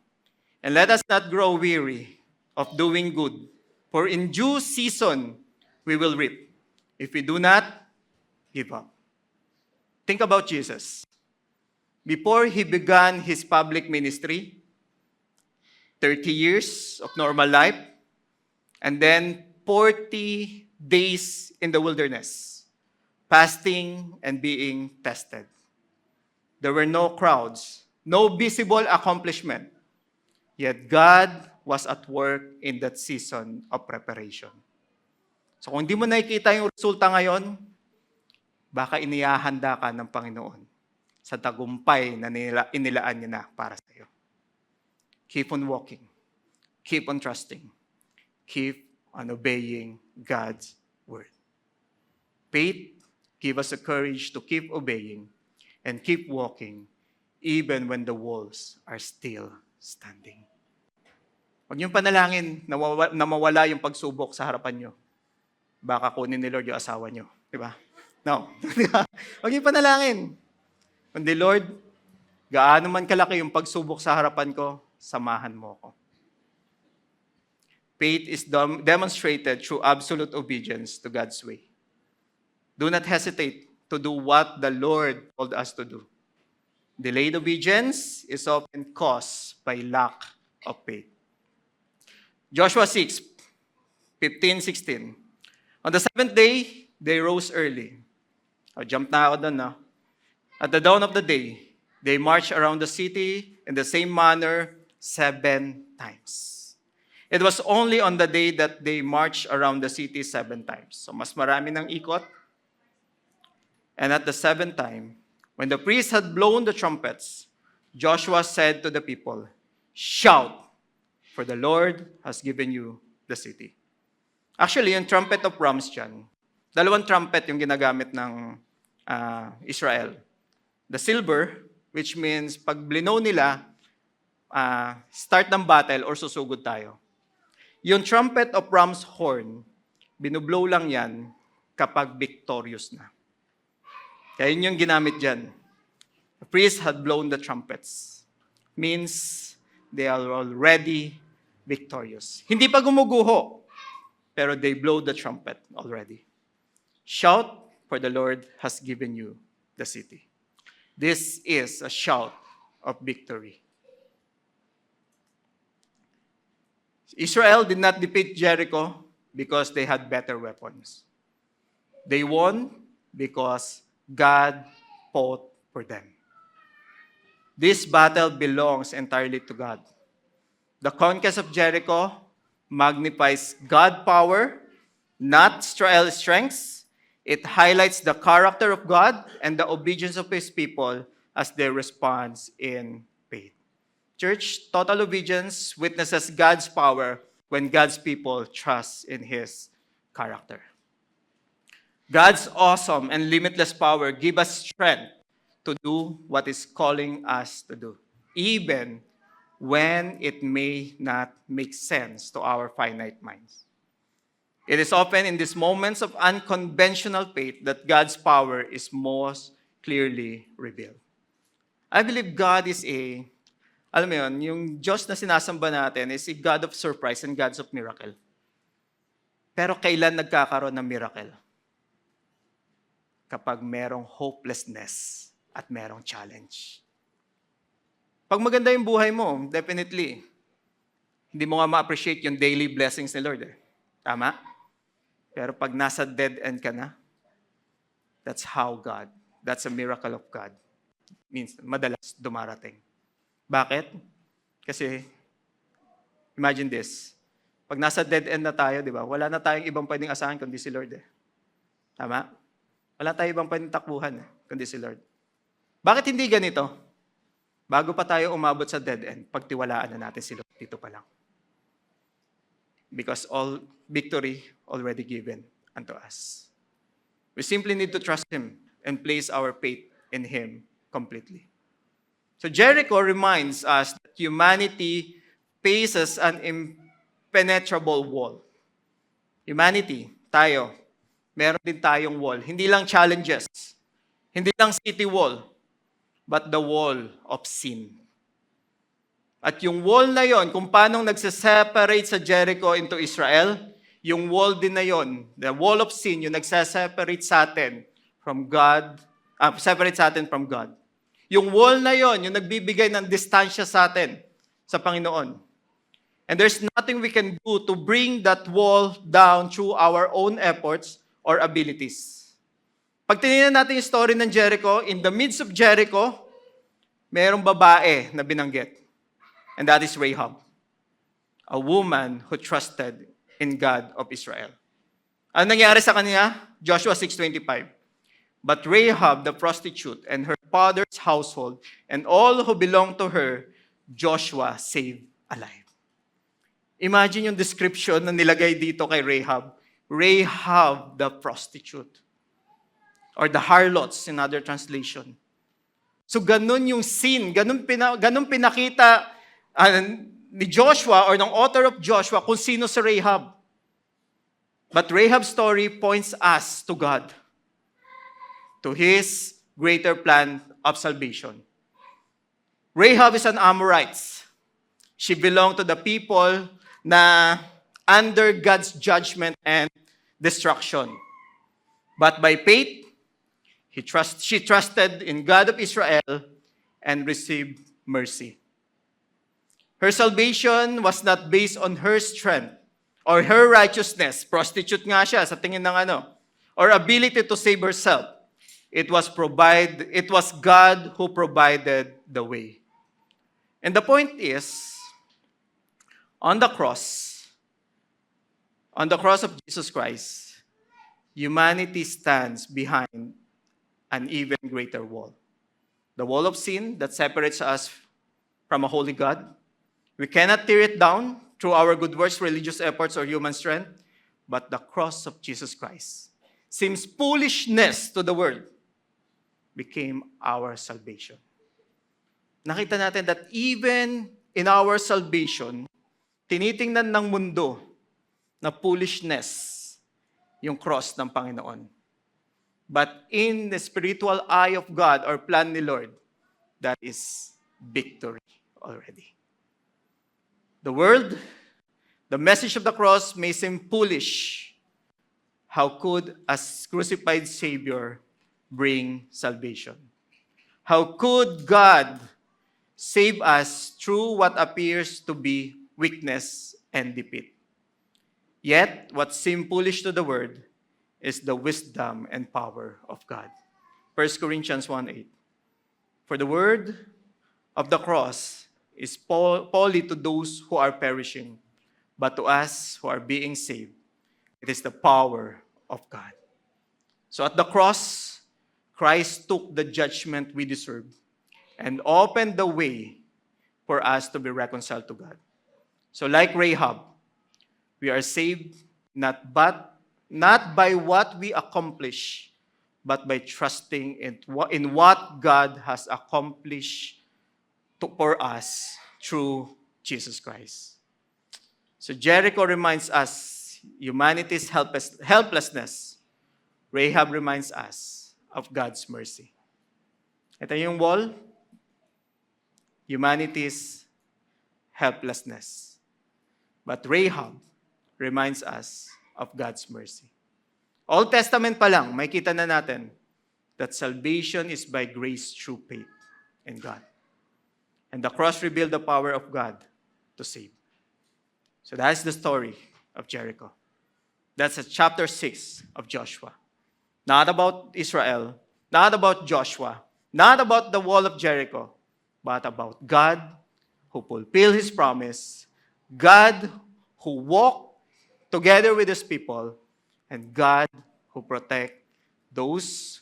And let us not grow weary of doing good, for in due season we will reap, if we do not give up. Think about Jesus. Before He began His public ministry, 30 years of normal life, and then 40 days in the wilderness, fasting and being tested. There were no crowds, no visible accomplishment, yet God was at work in that season of preparation. So kung di mo nakikita yung resulta ngayon, baka inihahanda ka ng Panginoon sa tagumpay na inilaan niya na para sa iyo. Keep on walking. Keep on trusting. Keep on obeying God's word. Faith, give us the courage to keep obeying and keep walking even when the walls are still standing. Huwag niyong panalangin na mawala yung pagsubok sa harapan niyo. Baka kunin ni Lord yung asawa niyo. Di ba? No. Huwag niyong panalangin. Kundi Lord, gaano man kalaki yung pagsubok sa harapan ko, samahan mo ko. Faith is demonstrated through absolute obedience to God's way. Do not hesitate to do what the Lord told us to do. Delayed obedience is often caused by lack of faith. Joshua 6:15-16. On the seventh day, they rose early. Jump na ako doon, no? At the dawn of the day, they marched around the city in the same manner 7 times. It was only on the day that they marched around the city 7 times. So mas marami ng ikot. And at the 7th time, when the priests had blown the trumpets, Joshua said to the people, "Shout, for the Lord has given you the city." Actually, yung trumpet of Rams dyan, 2 trumpet yung ginagamit ng Israel. The silver, which means pag blow nila, start ng battle or susugod tayo. Yung trumpet of Ram's horn, binublow lang yan kapag victorious na. Kaya yun yung ginamit dyan. The priests had blown the trumpets. Means they are already victorious. Hindi pa gumuguho, pero they blow the trumpet already. Shout, for the Lord has given you the city. This is a shout of victory. Israel did not defeat Jericho because they had better weapons. They won because God fought for them. This battle belongs entirely to God. The conquest of Jericho magnifies God's power, not Israel's strengths. It highlights the character of God and the obedience of His people as their response in faith. Church, total obedience witnesses God's power when God's people trust in His character. God's awesome and limitless power give us strength to do what is calling us to do, even when it may not make sense to our finite minds. It is often in these moments of unconventional faith that God's power is most clearly revealed. I believe God is alam mo yun, yung Diyos na sinasamba natin is a God of surprise and God of miracle. Pero kailan nagkakaroon ng miracle? Kapag merong hopelessness at merong challenge. Pag maganda yung buhay mo, definitely, hindi mo nga ma-appreciate yung daily blessings ni Lord. Tama? Pero pag nasa dead end ka na, that's how God That's a miracle of God. Means madalas dumarating. Bakit? Kasi, imagine this. Pag nasa dead end na tayo, di ba? Wala na tayong ibang pwedeng asahan kundi si Lord eh. Tama? Wala tayong ibang pwedeng takbuhan kundi si Lord. Bakit hindi ganito? Bago pa tayo umabot sa dead end, pagtiwalaan na natin si Lord dito pa lang. Because all victory already given unto us. We simply need to trust Him and place our faith in Him completely. So Jericho reminds us that humanity faces an impenetrable wall. Humanity, tayo, meron din tayong wall. Hindi lang challenges, hindi lang city wall, but the wall of sin. At yung wall na yon, kung paano nagseseparate sa Jericho into Israel, yung wall din na yon, the wall of sin, yung nagseseparate sa atin from God, separate sa atin from God. Yung wall na yon, yung nagbibigay ng distansya sa atin sa Panginoon. And there's nothing we can do to bring that wall down through our own efforts or abilities. Pag tinignan natin yung story ng Jericho, in the midst of Jericho, mayroong babae na binanggit. And that is Rahab, a woman who trusted in God of Israel. Ano nangyari sa kanya? Joshua 6:25. But Rahab the prostitute and her father's household and all who belonged to her, Joshua saved alive. Imagine yung description na nilagay dito kay Rahab. Rahab the prostitute. Or the harlots in other translation. So ganun yung scene, ganun pinakita ni Joshua or ng author of Joshua kung sino si Rahab. But Rahab's story points us to God, to His greater plan of salvation. Rahab is an Amorite. She belonged to the people na under God's judgment and destruction. But by faith, she trusted in God of Israel and received mercy. Her salvation was not based on her strength or her righteousness. Prostitute nga siya sa tingin ng or ability to save herself. It was God who provided the way. And the point is, on the cross of Jesus Christ, humanity stands behind an even greater wall. The wall of sin that separates us from a holy God. We cannot tear it down through our good works, religious efforts, or human strength, but the cross of Jesus Christ seems foolishness to the world, became our salvation. Nakita natin that even in our salvation, tinitingnan ng mundo na foolishness yung cross ng Panginoon. But in the spiritual eye of God or plan ni Lord, that is victory already. The world, the message of the cross may seem foolish. How could a crucified Savior bring salvation? How could God save us through what appears to be weakness and defeat? Yet, what seemed foolish to the world is the wisdom and power of God. 1 Corinthians 1:8. For the word of the cross is folly to those who are perishing, but to us who are being saved, it is the power of God. So at the cross, Christ took the judgment we deserve and opened the way for us to be reconciled to God. So like Rahab, we are saved not by what we accomplish, but by trusting in what God has accomplished for us through Jesus Christ. So Jericho reminds us humanity's helplessness. Rahab reminds us of God's mercy. Ito yung wall, humanity's helplessness. But Rahab reminds us of God's mercy. Old Testament pa lang, may kita na natin that salvation is by grace through faith in God. And the cross revealed the power of God to save. So that's the story of Jericho. That's chapter 6 of Joshua. Not about Israel, not about Joshua, not about the wall of Jericho, but about God who fulfilled His promise, God who walked together with His people, and God who protect those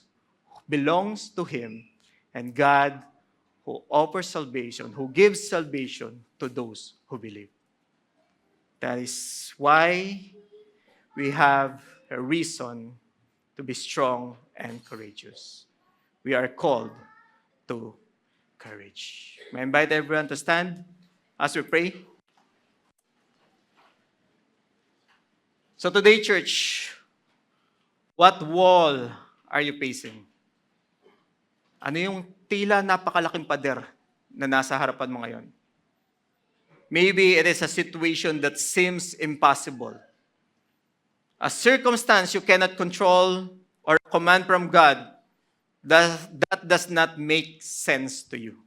who belongs to Him, and God who offers salvation, who gives salvation to those who believe. That is why we have a reason to be strong and courageous. We are called to courage. May I invite everyone to stand as we pray? So today, church, what wall are you facing? Ano yung tila napakalaking pader na nasa harapan mo ngayon? Maybe it is a situation that seems impossible. A circumstance you cannot control or a command from God that does not make sense to you.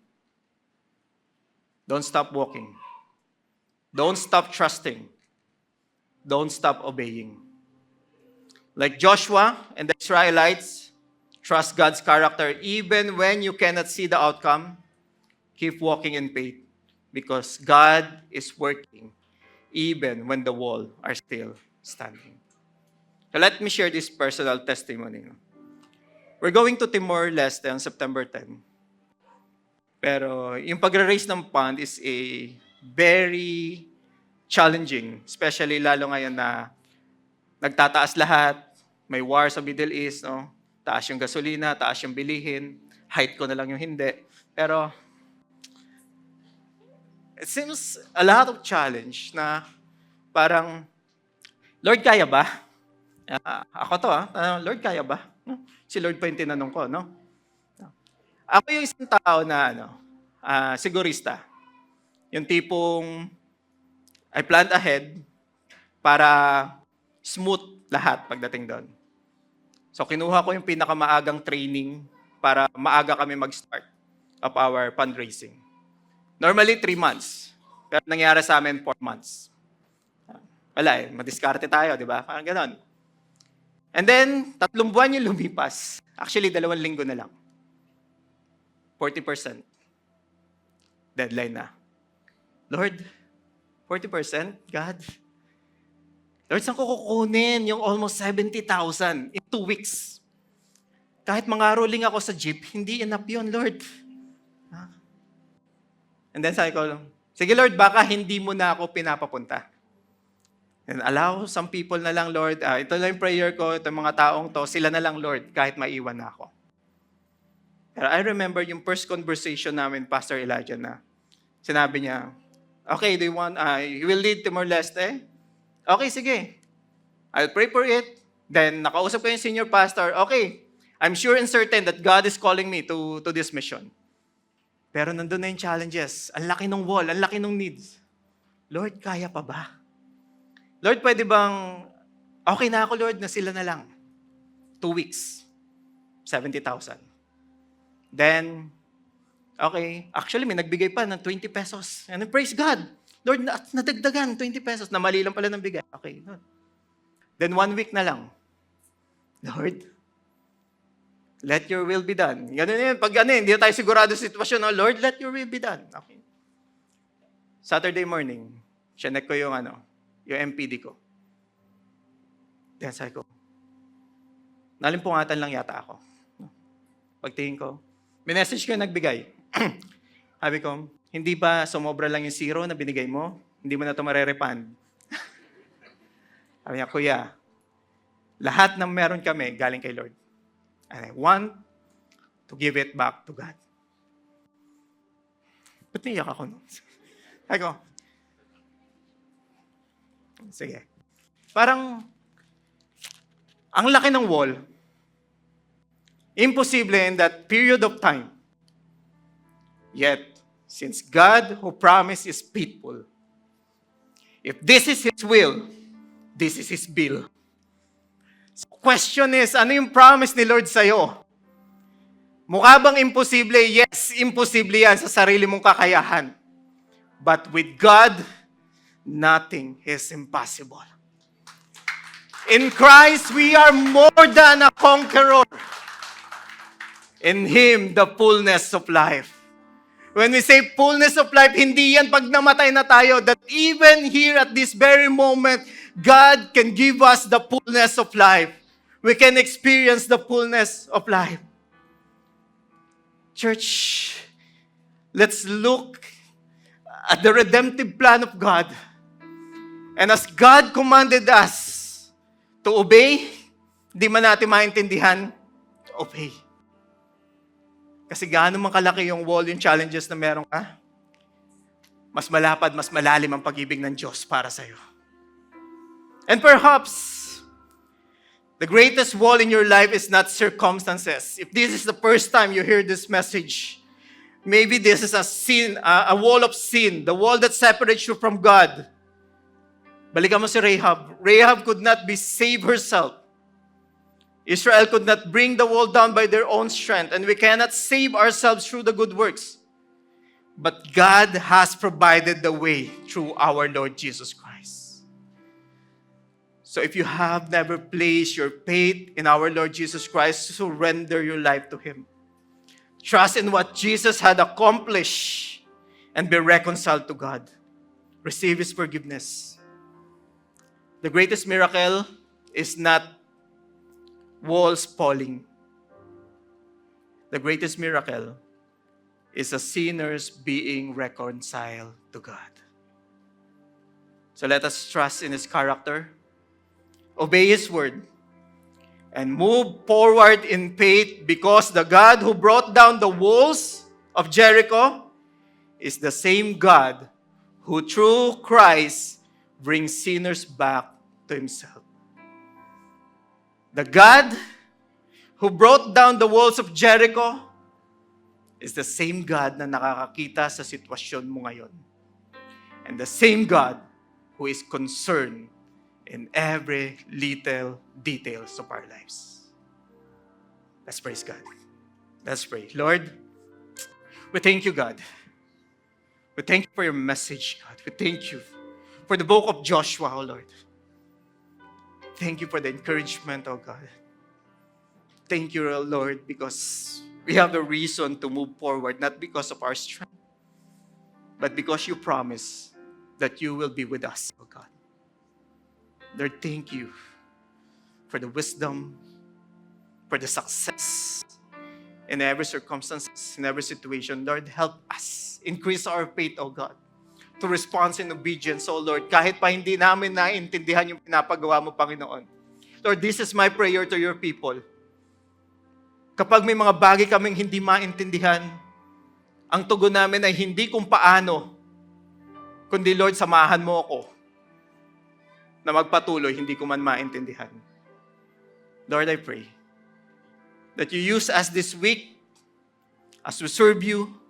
Don't stop walking. Don't stop trusting. Don't stop obeying. Like Joshua and the Israelites, trust God's character even when you cannot see the outcome. Keep walking in faith because God is working even when the walls are still standing. So let me share this personal testimony. We're going to Timor-Leste on September 10. Pero yung pag-raise ng fund is a very challenging, especially lalo ngayon na nagtataas lahat, may war sa Middle East, no? Taas yung gasolina, taas yung bilihin, height ko na lang yung hindi. Pero it seems a lot of challenge na parang, Lord, kaya ba? Ako to Lord, kaya ba? Si Lord pa yung tinanong ko, no? Ako yung isang tao na sigurista. Yung tipong I planned ahead para smooth lahat pagdating doon. So kinuha ko yung pinakamaagang training para maaga kami mag-start of our fundraising. Normally 3 months. Pero nangyari sa amin 4 months. Wala madiskarte tayo, di ba? Parang ganon. And then, 3 buwan yung lumipas. Actually, 2 linggo na lang. 40%. Deadline na. Lord, 40%? God? Lord, saan ko kukunin yung almost 70,000 in 2 weeks? Kahit mga rolling ako sa jeep, hindi enough yun, Lord. And then sabi ko, sige Lord, baka hindi mo na ako pinapapunta. And allow some people na lang, Lord. Ito lang yung prayer ko, itong mga taong to, sila na lang, Lord, kahit maiwan na ako. Pero I remember yung first conversation namin, Pastor Elijah, na sinabi niya, okay, do you want, you will lead Timor-Leste? Okay, sige. I'll pray for it. Then, nakausap ko yung senior pastor, okay, I'm sure and certain that God is calling me to this mission. Pero nandun na yung challenges. Ang laki ng wall, ang laki ng needs. Lord, kaya pa ba? Lord, pwede bang, okay na ako, Lord, na sila na lang. 2 weeks. 70,000. Then, okay, actually may nagbigay pa ng 20 pesos. And praise God. Lord, nadagdagan, 20 pesos. Na mali lang pala ng bigay. Okay, Lord. Then 1 week na lang. Lord, let your will be done. Ganun yun. Pag hindi na tayo sigurado sa sitwasyon, Lord, let your will be done. Okay. Saturday morning, sinek ko yung yung MPD ko. Then sabi ko, nalimpungatan lang yata ako. Pagtingin ko, minessage ko yung nagbigay. Sabi ko, hindi ba sumobra lang yung 0 na binigay mo? Hindi mo na ito marerepand. Sabi niya, Kuya, lahat ng meron kami galing kay Lord. And I want to give it back to God. Ba't niyak ako nun? Sabi ko, sige. Parang, ang laki ng wall, imposible in that period of time. Yet, since God who promised is faithful, if this is His will, this is His bill. So, question is, ano yung promise ni Lord sa'yo? Mukha bang imposible? Yes, imposible yan sa sarili mong kakayahan. But with God, nothing is impossible. In Christ, we are more than a conqueror. In Him, the fullness of life. When we say fullness of life, hindi yan pag namatay na tayo, that even here at this very moment, God can give us the fullness of life. We can experience the fullness of life. Church, let's look at the redemptive plan of God. And as God commanded us to obey, di man natin maintindihan, obey. Kasi gaano man kalaki yung wall, yung challenges na meron ka, mas malapad, mas malalim ang pag-ibig ng Diyos para sa'yo. And perhaps, the greatest wall in your life is not circumstances. If this is the first time you hear this message, maybe this is a sin, a wall of sin, the wall that separates you from God. Balikan mo si Rahab. Rahab could not be saved herself. Israel could not bring the wall down by their own strength, and we cannot save ourselves through the good works. But God has provided the way through our Lord Jesus Christ. So if you have never placed your faith in our Lord Jesus Christ, surrender your life to Him. Trust in what Jesus had accomplished and be reconciled to God. Receive His forgiveness. The greatest miracle is not walls falling. The greatest miracle is a sinners being reconciled to God. So let us trust in His character, obey His word, and move forward in faith, because the God who brought down the walls of Jericho is the same God who through Christ brings sinners back to Himself. The God who brought down the walls of Jericho is the same God na nakakakita sa sitwasyon mo ngayon. And the same God who is concerned in every little details of our lives. Let's praise God. Let's pray. Lord, we thank you, God. We thank you for your message, God. We thank you for the book of Joshua, oh Lord. Thank you for the encouragement, oh God. Thank you, oh Lord, because we have a reason to move forward, not because of our strength, but because you promise that you will be with us, oh God. Lord, thank you for the wisdom, for the success in every circumstance, in every situation. Lord, help us. Increase our faith, oh God, to respond in obedience, oh Lord, kahit pa hindi namin naiintindihan yung pinapagawa mo, Panginoon. Lord, this is my prayer to your people. Kapag may mga bagay kaming hindi maintindihan, ang tugon namin ay hindi kung paano, kundi Lord, samahan mo ako na magpatuloy, hindi ko man maintindihan. Lord, I pray that you use us this week as we serve you.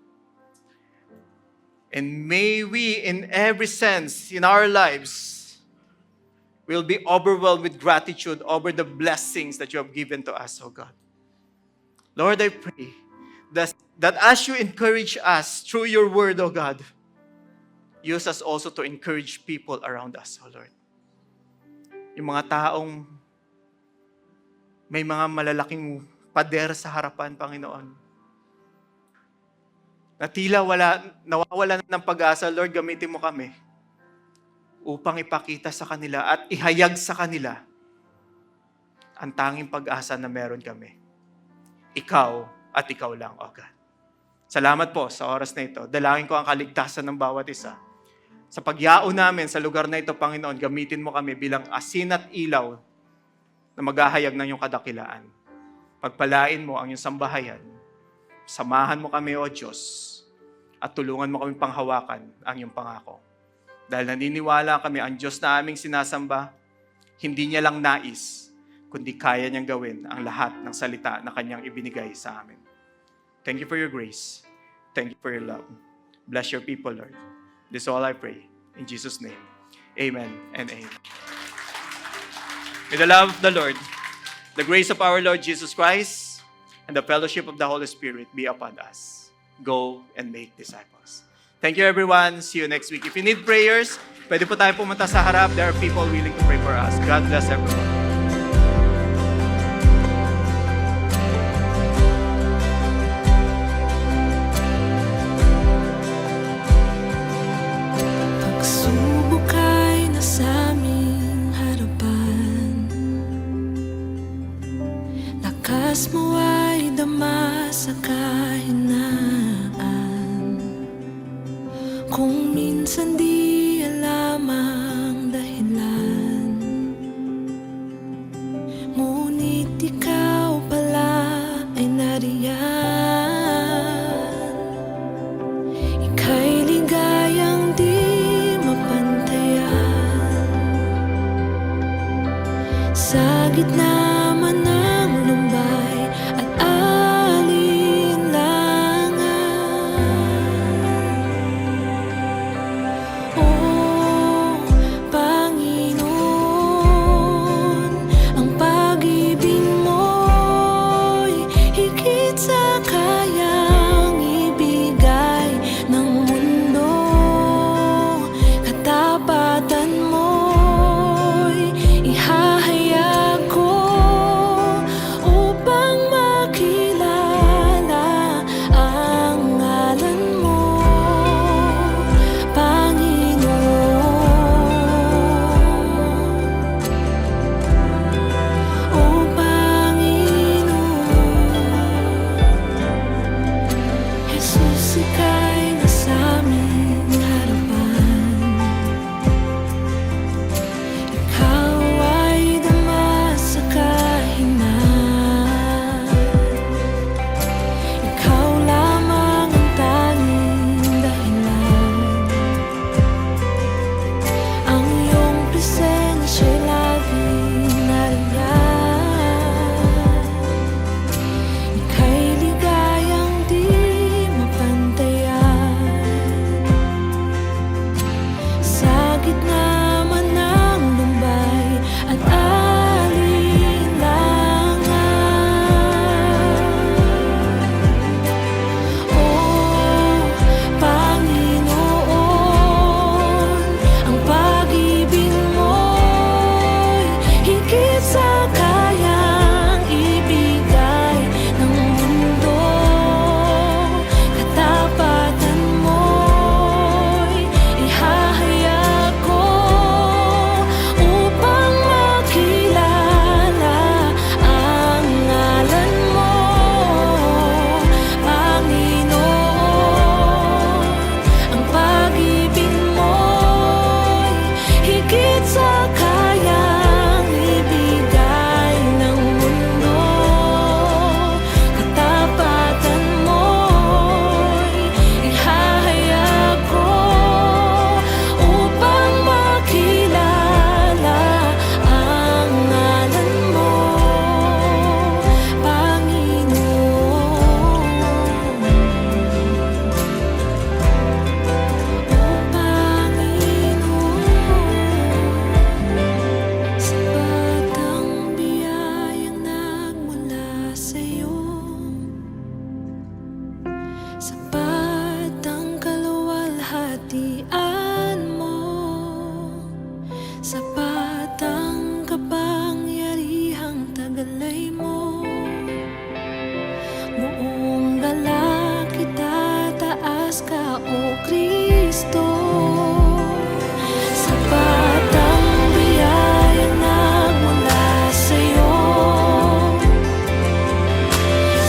And may we, in every sense in our lives, will be overwhelmed with gratitude over the blessings that you have given to us, oh God. Lord, I pray that as you encourage us through your word, oh God, use us also to encourage people around us, oh Lord. Yung mga taong may mga malalaking pader sa harapan, Panginoon, na tila nawawala ng pag-asa, Lord, gamitin mo kami upang ipakita sa kanila at ihayag sa kanila ang tanging pag-asa na meron kami. Ikaw at ikaw lang, O God. Salamat po sa oras na ito. Dalangin ko ang kaligtasan ng bawat isa. Sa pagyao namin sa lugar na ito, Panginoon, gamitin mo kami bilang asin at ilaw na maghahayag ng iyong kadakilaan. Pagpalain mo ang iyong sambahayan. Samahan mo kami, O Diyos, at tulungan mo kami panghawakan ang iyong pangako. Dahil naniniwala kami, ang Diyos na aming sinasamba, hindi niya lang nais, kundi kaya niyang gawin ang lahat ng salita na kanyang ibinigay sa amin. Thank you for your grace. Thank you for your love. Bless your people, Lord. This is all I pray. In Jesus' name, amen and amen. May the love of the Lord, the grace of our Lord Jesus Christ, and the fellowship of the Holy Spirit be upon us. Go and make disciples. Thank you, everyone. See you next week. If you need prayers, pwede po tayo pumunta sa harap. There are people willing to pray for us. God bless everyone. kahinaan. Kung minsan di alam ang dahilan, ngunit ikaw pala ay nariyan. Ika'y ligayang di mapantayan, sa gitna man ng lumbay at alinlangan. O Panginoon, ang pag-ibig mo'y higit sa kayang ibigay ng mundo. Katapatan mo'y ihahayag ko upang makilala ang ngalan mo, Panginoon. O Panginoon, Jesus, ika'y nasa aming harapan. Ikaw ay dama sa kahinaan. Ikaw lamang ang tanging dahilan. Ang iyong presensya'y laging nariyan. Ika'y ligayang di mapantayan, sa gitna man ng lumbay at alinlangan. O Panginoon, ang pag-ibig mo'y higit sa kayang ibigay ng mundo. Katapatan mo'y ihahayag ko upang makilala ang ngalan mo, Panginoon. Ang pag-ibig mo'y higit sa kayang ibigay ng mundo. Katapatan mo'y ihahayag ko upang makilala ang ngalan mo, Panginoon. O Panginoon, sapat ang biyayang nagmula sa'yo, sapat ang kaluwalhatian mo, sapat ang kapangyarihang tagalay mo. Buong galak itataas ka, O Kristo. Sapat ang biyayang nagmula sa'yo,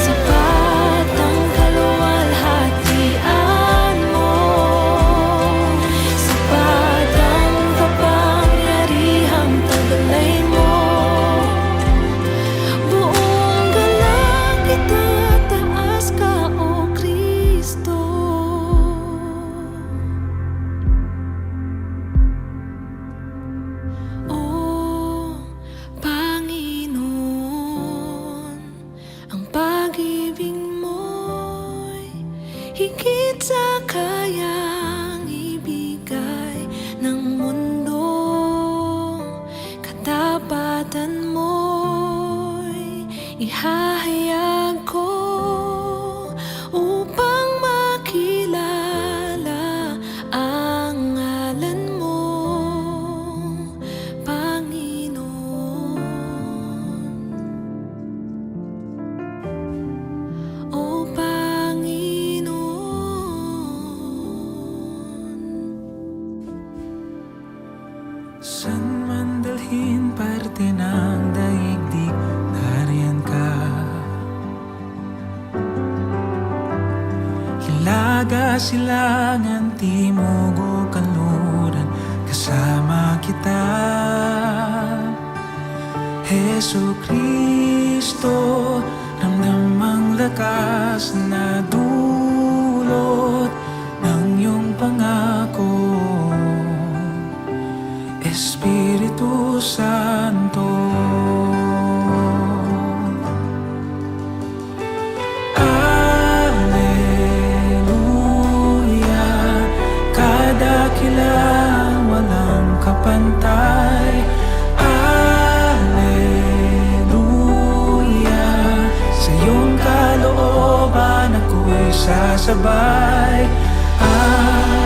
sapat ang kaluwalhatian mo, sapat ang kapangyarihang tagalay mo. Buong galak itataas ka, O Kristo. O Panginoon, ang pag-ibig mo'y higit sa kayang ibigay ng mundo. Katapatan mo'y ihahayag ko upang makilala ang ngalan mo, Panginoon. O Panginoon, San man dalhin parte ng daigdig, nariyan ka. silangan, timog o kanluran, kasama kita. Hesu Kristo, ramdam ang lakas na dulot ng iyong pangako. Espiritu Santo, Alleluia, kadakilang walang kapantay. Alleluia, sa iyong kalooban ako'y sasabay. Alleluia.